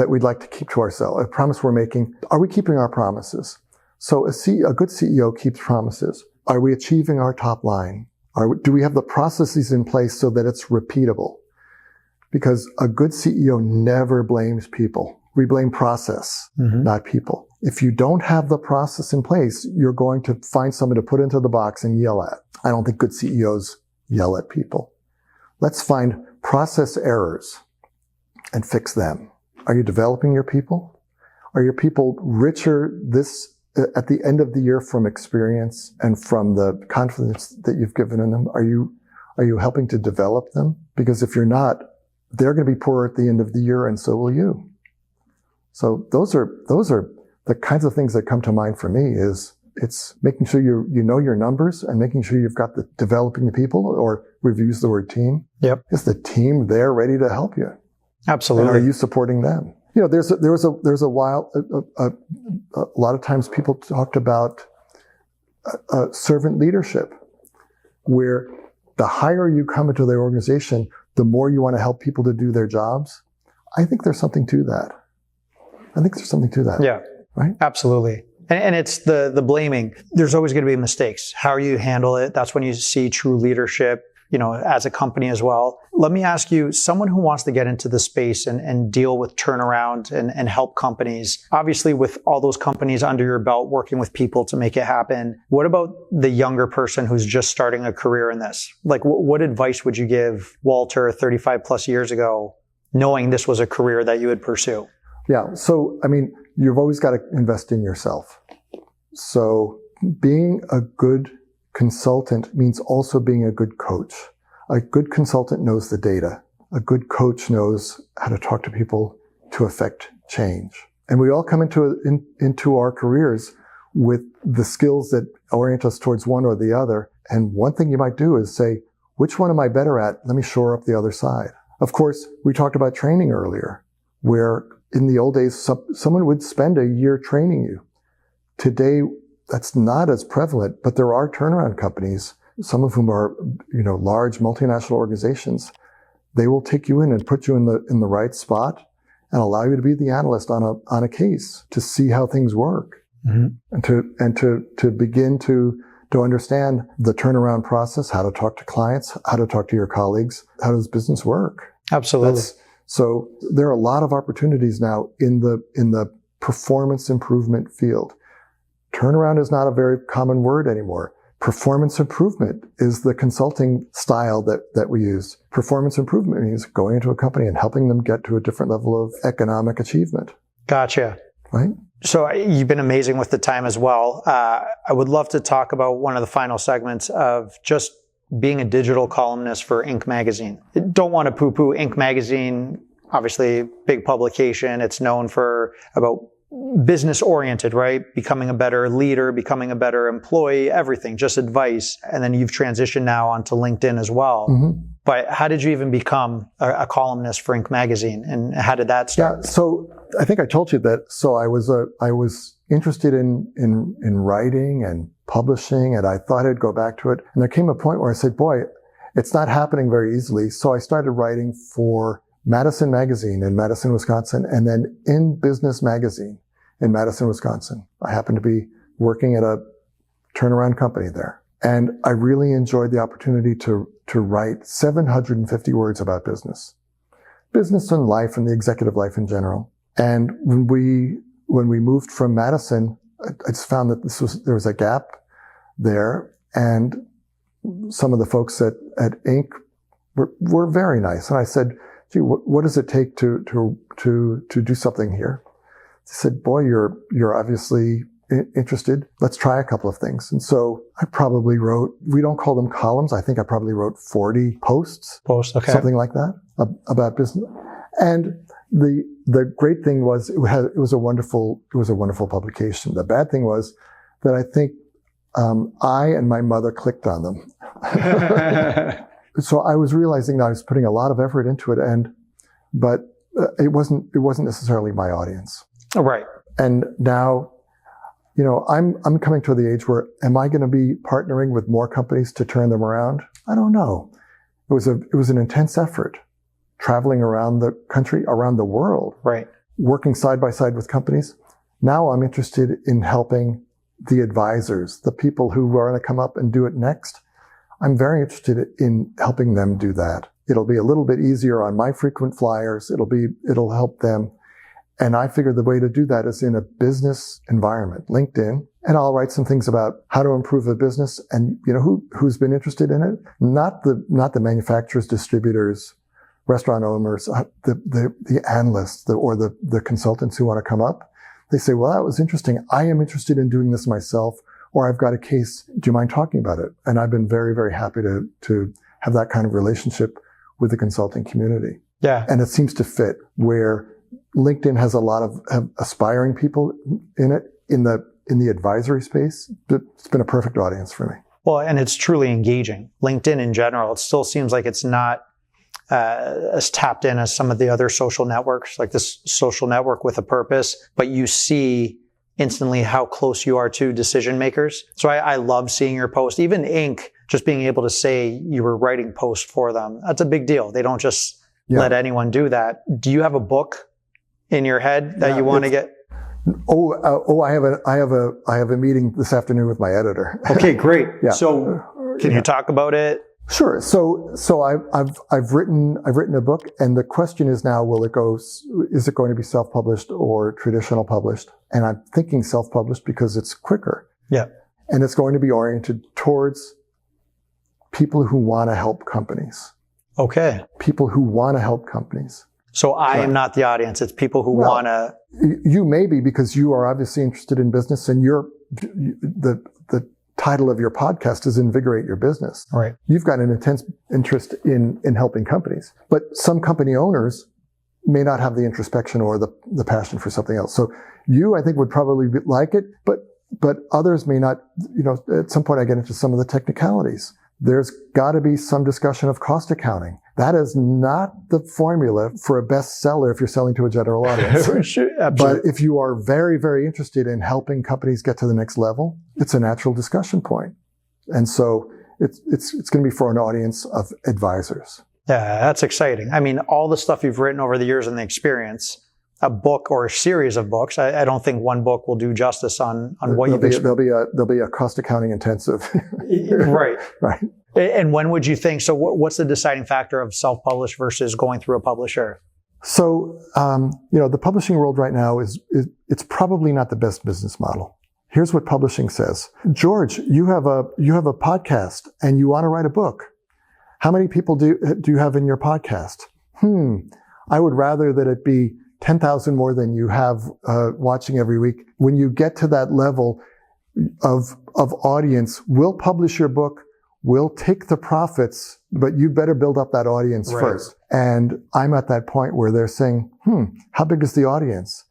we'd like to keep to ourselves, a promise we're making. Are we keeping our promises? So a good CEO keeps promises. Are we achieving our top line? Do we have the processes in place so that it's repeatable? Because a good CEO never blames people. We blame process, not people. If you don't have the process in place, you're going to find someone to put into the box and yell at. I don't think good CEOs yell at people. Let's find process errors and fix them. Are you developing your people? Are your people richer at the end of the year from experience and from the confidence that you've given in them? Are you helping to develop them? Because if you're not, they're going to be poorer at the end of the year, and so will you. So those are the kinds of things that come to mind for me is It's making sure you know your numbers and making sure you've got developing the people, or we've used the word team. Yep. Is the team there ready to help you? Absolutely. And are you supporting them? There's a while, a lot of times people talked about servant leadership, where the higher you come into the organization, the more you want to help people to do their jobs. I think there's something to that. Yeah. Right? Absolutely. And it's the blaming. There's always going to be mistakes. How you handle it, that's when you see true leadership, as a company as well. Let me ask you, someone who wants to get into the space and deal with turnaround and help companies, obviously with all those companies under your belt, working with people to make it happen, what about the younger person who's just starting a career in this? Like, what advice would you give Walter 35 plus years ago, knowing this was a career that you would pursue? Yeah. So, you've always got to invest in yourself. So being a good consultant means also being a good coach. A good consultant knows the data. A good coach knows how to talk to people to affect change. And we all come into our careers with the skills that orient us towards one or the other. And one thing you might do is say, which one am I better at? Let me shore up the other side. Of course, we talked about training earlier, where in the old days, someone would spend a year training you. Today, that's not as prevalent, but there are turnaround companies, some of whom are, large multinational organizations. They will take you in and put you in the right spot and allow you to be the analyst on a case to see how things work, and to begin to understand the turnaround process, how to talk to clients, how to talk to your colleagues, how does business work? Absolutely. So there are a lot of opportunities now in the performance improvement field. Turnaround is not a very common word anymore. Performance improvement is the consulting style that we use. Performance improvement means going into a company and helping them get to a different level of economic achievement. Gotcha. Right? So you've been amazing with the time as well. I would love to talk about one of the final segments of just being a digital columnist for Inc. magazine. Don't want to poo-poo Inc. magazine, obviously big publication. It's known for about business oriented, right? Becoming a better leader, becoming a better employee, everything, just advice. And then you've transitioned now onto LinkedIn as well. Mm-hmm. But how did you even become a columnist for Inc. magazine, and how did that start? Yeah, so I think I told you that. So I was interested in writing and publishing, and I thought I'd go back to it. And there came a point where I said, boy, it's not happening very easily. So I started writing for Madison Magazine in Madison, Wisconsin, and then In Business Magazine in Madison, Wisconsin. I happened to be working at a turnaround company there. And I really enjoyed the opportunity to write 750 words about business and life and the executive life in general. And when we moved from Madison, I just found that there was a gap there. And some of the folks at Inc. were very nice. And I said, gee, what does it take to do something here? They said, boy, you're obviously interested. Let's try a couple of things. And so I probably wrote, we don't call them columns. I think I probably wrote 40 posts, okay. Something like that, about business. And the great thing was it was a wonderful publication. The bad thing was that I think I and my mother clicked on them. So I was realizing that I was putting a lot of effort into it, but it wasn't necessarily my audience. Right. And now, I'm coming to the age where, am I going to be partnering with more companies to turn them around? I don't know. It was an intense effort, traveling around the country, around the world, right, working side by side with companies. Now I'm interested in helping the advisors, the people who are going to come up and do it next. I'm very interested in helping them do that. It'll be a little bit easier on my frequent flyers. It'll help them. And I figured the way to do that is in a business environment, LinkedIn, and I'll write some things about how to improve a business. And who's been interested in it? Not the manufacturers, distributors, restaurant owners, the analysts, or the consultants who want to come up. They say, well, that was interesting. I am interested in doing this myself, or I've got a case. Do you mind talking about it? And I've been very, very happy to have that kind of relationship with the consulting community. Yeah. And it seems to fit where LinkedIn has a lot of aspiring people in it. In the the advisory space, it's been a perfect audience for me. Well, and it's truly engaging. LinkedIn in general, it still seems like it's not as tapped in as some of the other social networks, like this social network with a purpose, but you see instantly how close you are to decision makers. So I love seeing your post. Even Inc., just being able to say you were writing posts for them, that's a big deal. They don't just let anyone do that. Do you have a book in your head that you want to get? I have a meeting this afternoon with my editor. Okay, great. So can you talk about it? Sure. So I've written a book, and the question is now, is it going to be self-published or traditional published? And I'm thinking self-published because it's quicker. Yeah. And it's going to be oriented towards people who want to help companies. Okay. People who want to help companies. So I am not the audience. It's people who want to. You may be, because you are obviously interested in business, and the title of your podcast is Invigorate Your Business. Right. You've got an intense interest in helping companies, but some company owners may not have the introspection or the passion for something else. So you, I think, would probably like it, but others may not. At some point I get into some of the technicalities. There's got to be some discussion of cost accounting. That is not the formula for a bestseller if you're selling to a general audience. Sure, but if you are very, very interested in helping companies get to the next level, it's a natural discussion point. And so it's going to be for an audience of advisors. Yeah, that's exciting. I mean, all the stuff you've written over the years and the experience, a book or a series of books, I don't think one book will do justice on what you've experienced. There'll be a cost accounting intensive. Right. Right. And when would you think, so what's the deciding factor of self-published versus going through a publisher? So, the publishing world right now it's probably not the best business model. Here's what publishing says. George, you have a podcast and you want to write a book. How many people do you have in your podcast? I would rather that it be 10,000 more than you have watching every week. When you get to that level of audience, we'll publish your book, we'll take the profits, but you better build up that audience first. And I'm at that point where they're saying, how big is the audience?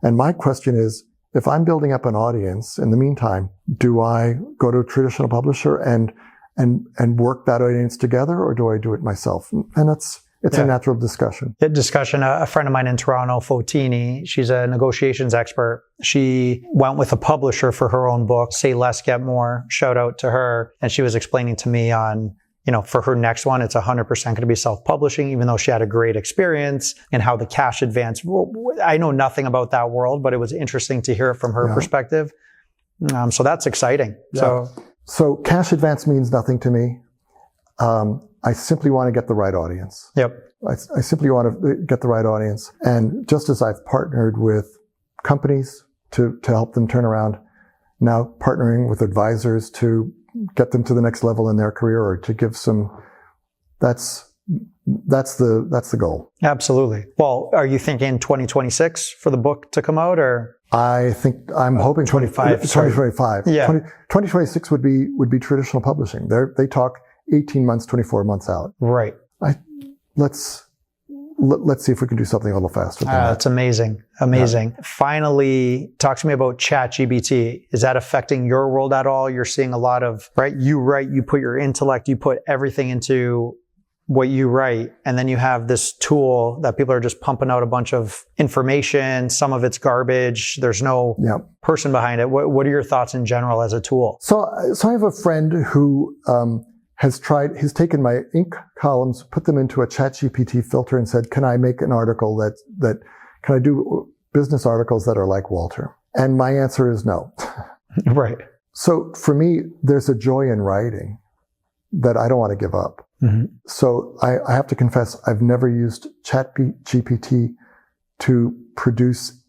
And my question is, if I'm building up an audience, in the meantime, do I go to a traditional publisher and work that audience together, or do I do it myself? And it's a natural discussion. A friend of mine in Toronto, Fotini, she's a negotiations expert. She went with a publisher for her own book, Say Less, Get More. Shout out to her. And she was explaining to me on, for her next one, it's 100% going to be self-publishing, even though she had a great experience, and how the cash advance. I know nothing about that world, but it was interesting to hear it from her perspective. So that's exciting. Yeah. So cash advance means nothing to me. I simply want to get the right audience. Yep. I simply want to get the right audience. And just as I've partnered with companies to help them turn around, now partnering with advisors to get them to the next level in their career, or to give some, that's the goal. Absolutely. Well, are you thinking 2026 for the book to come out, or? I think I'm hoping 2025. Yeah. 2026 would be traditional publishing. They talk 18 months, 24 months out. Right. Let's see if we can do something a little faster than that. That's amazing. Amazing. Yeah. Finally, talk to me about ChatGPT. Is that affecting your world at all? You're seeing a lot of, you put your intellect, you put everything into what you write, and then you have this tool that people are just pumping out a bunch of information. Some of it's garbage. There's no person behind it. What are your thoughts in general as a tool? So I have a friend who he's taken my Inc. columns, put them into a ChatGPT filter, and said, can I make an article can I do business articles that are like Walter? And my answer is no. Right. So for me, there's a joy in writing that I don't want to give up. Mm-hmm. So I have to confess, I've never used ChatGPT to produce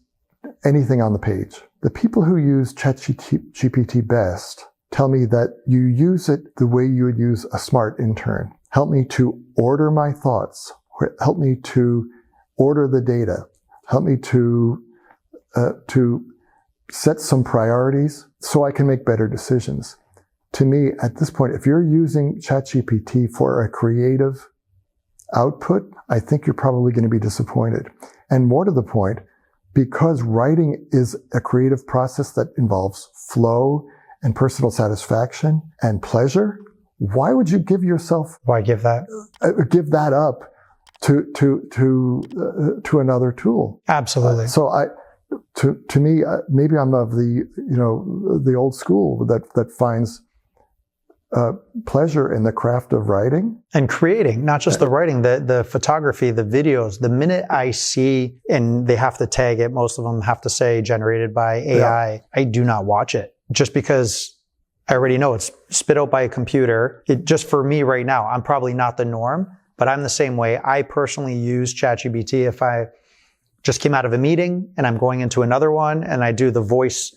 anything on the page. The people who use ChatGPT best tell me that you use it the way you would use a smart intern. Help me to order my thoughts. Help me to order the data. Help me to set some priorities so I can make better decisions. To me, at this point, if you're using ChatGPT for a creative output, I think you're probably going to be disappointed. And more to the point, because writing is a creative process that involves flow and personal satisfaction and pleasure, why would you give that up to another tool? Absolutely. To me, maybe I'm of the old school that finds pleasure in the craft of writing and creating, not just the writing, the photography, the videos. The minute I see, and they have to tag it, most of them have to say generated by AI. I do not watch it, just because I already know it's spit out by a computer. Just for me right now, I'm probably not the norm, but I'm the same way. I personally use ChatGPT if I just came out of a meeting and I'm going into another one and I do the voice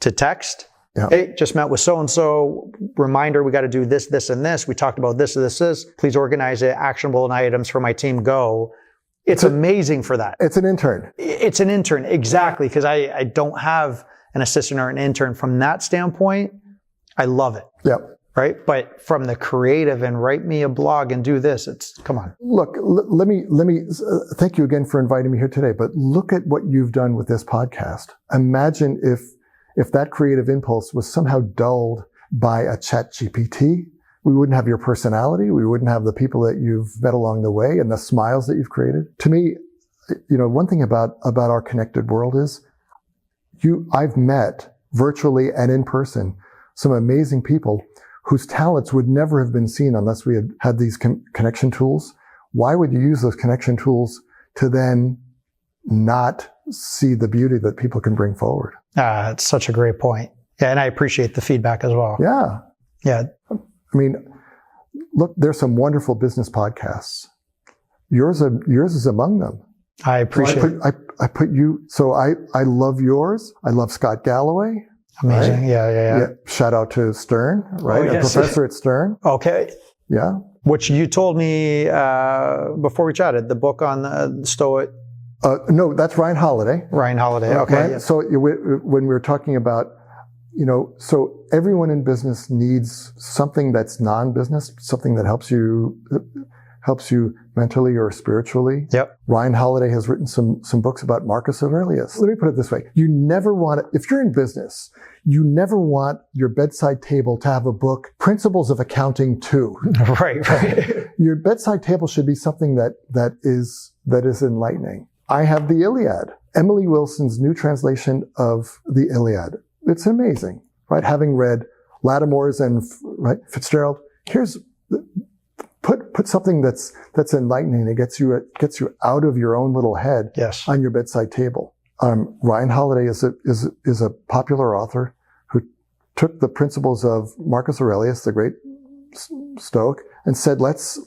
to text. Yeah. Hey, just met with so-and-so. Reminder, we got to do this, this, and this. We talked about this, this. Please organize it. Actionable items for my team. Go. It's amazing for that. It's an intern. It's an intern. Exactly. Because I don't have an assistant or an intern. From that standpoint, I love it. Yep. Right. But from the creative and write me a blog and do this, come on. Look, let me thank you again for inviting me here today, but look at what you've done with this podcast. Imagine if that creative impulse was somehow dulled by a chat GPT, we wouldn't have your personality. We wouldn't have the people that you've met along the way and the smiles that you've created. To me, one thing about our connected world is I've met virtually and in person some amazing people whose talents would never have been seen unless we had these connection tools. Why would you use those connection tools to then not see the beauty that people can bring forward? It's such a great point. Yeah, and I appreciate the feedback as well. Yeah. Yeah. I mean, look, there's some wonderful business podcasts. Yours is among them. I appreciate it. I put you, so I love yours. I love Scott Galloway. Amazing. Right? Yeah. Shout out to Stern, right? Oh, yes. A professor at Stern. Okay. Yeah. Which you told me before we chatted, the book on the Stoic. No, that's Ryan Holiday. Ryan Holiday. Okay. Right? Yeah. So when we were talking about, so everyone in business needs something that's non-business, something that helps you mentally or spiritually. Yep. Ryan Holiday has written some books about Marcus Aurelius. Let me put it this way. You never want to, if you're in business, you never want your bedside table to have a book, Principles of Accounting 2. Right. Your bedside table should be something that is enlightening. I have the Iliad, Emily Wilson's new translation of the Iliad. It's amazing, right? Having read Lattimore's and Fitzgerald, put something that's enlightening. It gets you out of your own little head. Yes. On your bedside table. Ryan Holiday is a popular author who took the principles of Marcus Aurelius, the great Stoic, and said, let's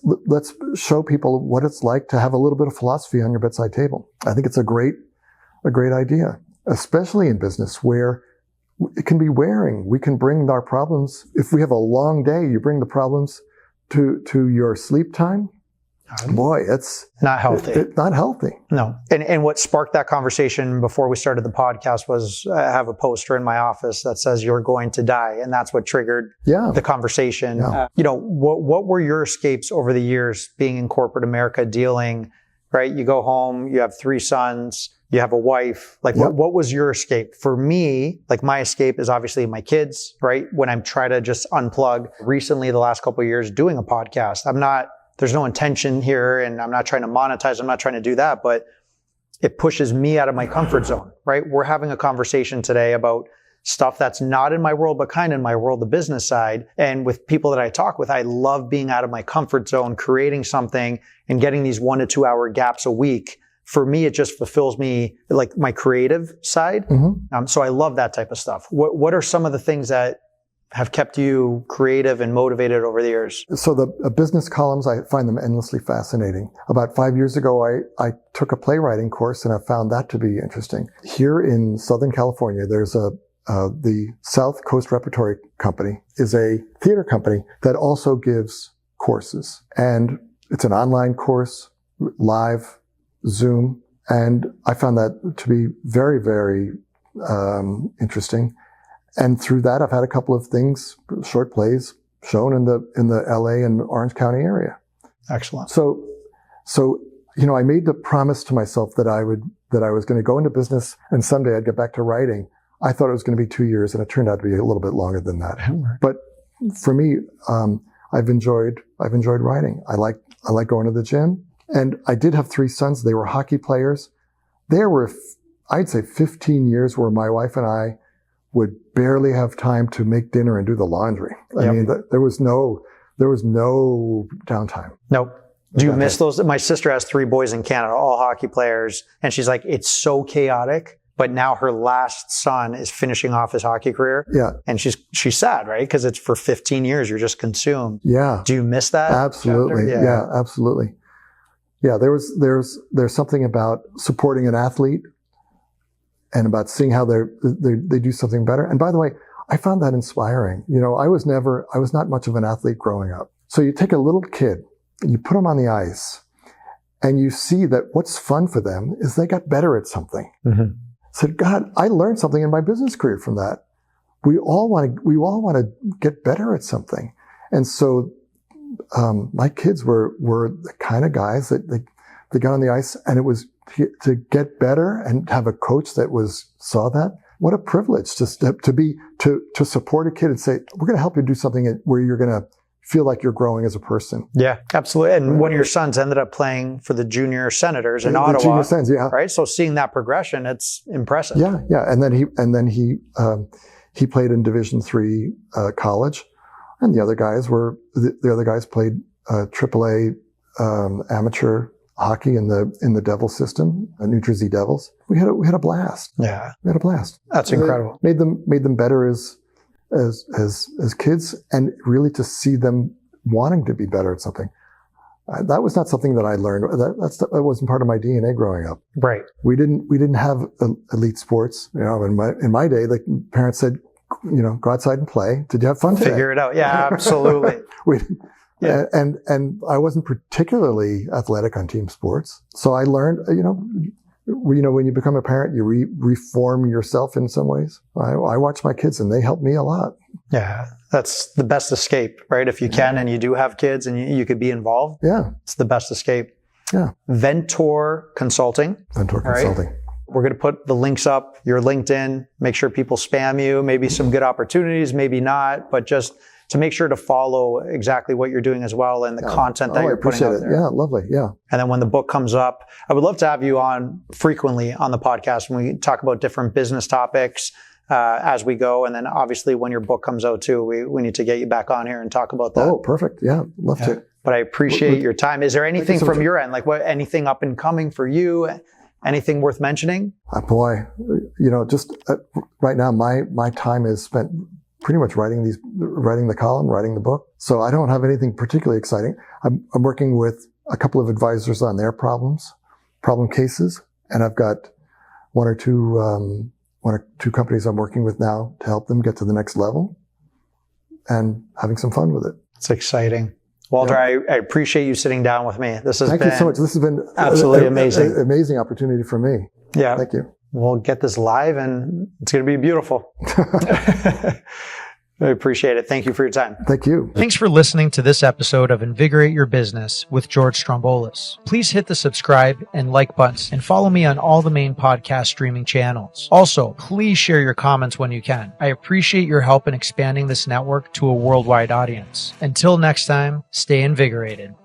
show people what it's like to have a little bit of philosophy on your bedside table. I think it's a great idea, especially in business where it can be wearing. We can bring our problems. If we have a long day, you bring the problems to your sleep time. Boy, it's not healthy. Not healthy. No. And what sparked that conversation before we started the podcast was I have a poster in my office that says you're going to die. And that's what triggered the conversation. Yeah. What were your escapes over the years being in corporate America dealing, right? You go home, you have 3 sons, you have a wife. What was your escape? For me, my escape is obviously my kids, right? When I'm trying to just unplug. Recently, the last couple of years doing a podcast, there's no intention here and I'm not trying to monetize. I'm not trying to do that, but it pushes me out of my comfort zone, right? We're having a conversation today about stuff that's not in my world, but kind of in my world, the business side. And with people that I talk with, I love being out of my comfort zone, creating something and getting these 1 to 2 hour gaps a week. For me, it just fulfills me, my creative side. Mm-hmm. So I love that type of stuff. What are some of the things that have kept you creative and motivated over the years? So the business columns, I find them endlessly fascinating. About 5 years ago, I took a playwriting course and I found that to be interesting. Here in Southern California, there's the South Coast Repertory Company is a theater company that also gives courses. And it's an online course, live, Zoom. And I found that to be very, very interesting. And through that, I've had a couple of things, short plays, shown in the LA and Orange County area. Excellent. So I made the promise to myself that I would that I was going to go into business and someday I'd get back to writing. I thought it was going to be 2 years, and it turned out to be a little bit longer than that. But for me, I've enjoyed writing. I like going to the gym, and I did have 3 sons. They were hockey players. There were, I'd say, 15 years where my wife and I would barely have time to make dinner and do the laundry. I mean, there was no downtime. Nope. Do you miss those? My sister has 3 boys in Canada, all hockey players, and she's like, it's so chaotic. But now her last son is finishing off his hockey career. Yeah. And she's sad, right? Because it's for 15 years, you're just consumed. Yeah. Do you miss that? Absolutely. Yeah, absolutely. Yeah, there's something about supporting an athlete and about seeing how they do something better. And by the way, I found that inspiring. You know, I was not much of an athlete growing up. So you take a little kid and you put them on the ice and you see that what's fun for them is they got better at something. Mm-hmm. Said, God, I learned something in my business career from that. We all want to get better at something. And so, my kids were the kind of guys that they got on the ice, and it was to get better and have a coach that saw that. What a privilege to support a kid and say, we're going to help you do something where you're going to feel like you're growing as a person. Yeah, absolutely. And one of your sons ended up playing for the junior Senators in Ottawa. Junior Sens, yeah. Right. So seeing that progression, it's impressive. Yeah, yeah. And then he played in Division III college, and the other guys played AAA amateur hockey in the Devil system, New Jersey Devils. We had a blast. Yeah, we had a blast. That's incredible. Made them better as kids, and really to see them wanting to be better at something. That was not something that I learned. That wasn't part of my DNA growing up. Right. We didn't have elite sports. You know, in my day, the parents said, you know, go outside and play. Did you have fun today? Figure it out. Yeah, absolutely. Yeah. And I wasn't particularly athletic on team sports. So I learned, when you become a parent, you reform yourself in some ways. I watch my kids and they help me a lot. Yeah. That's the best escape, right? If you can, and you do have kids and you could be involved. Yeah. It's the best escape. Yeah. Ventor Consulting. Ventor Consulting. Right? We're going to put the links up, your LinkedIn, make sure people spam you, maybe some good opportunities, maybe not, but just to make sure to follow exactly what you're doing as well and the content that you're putting out there. Yeah, lovely. Yeah. And then when the book comes up, I would love to have you on frequently on the podcast when we talk about different business topics as we go. And then obviously when your book comes out too, we need to get you back on here and talk about that. Oh, perfect. Yeah, love to. But I appreciate your time. Is there anything from your end, like anything up and coming for you? Anything worth mentioning? Boy, just right now, my time is spent pretty much writing the column, writing the book. So I don't have anything particularly exciting. I'm working with a couple of advisors on their problem cases, and I've got one or two companies I'm working with now to help them get to the next level, and having some fun with it. It's exciting. Walter, I appreciate you sitting down with me. Thank you so much. This has been absolutely amazing. Amazing opportunity for me. Yeah. Thank you. We'll get this live and it's going to be beautiful. I appreciate it. Thank you for your time. Thank you. Thanks for listening to this episode of Invigorate Your Business with George Stroumboulis. Please hit the subscribe and like buttons and follow me on all the main podcast streaming channels. Also, please share your comments when you can. I appreciate your help in expanding this network to a worldwide audience. Until next time, stay invigorated.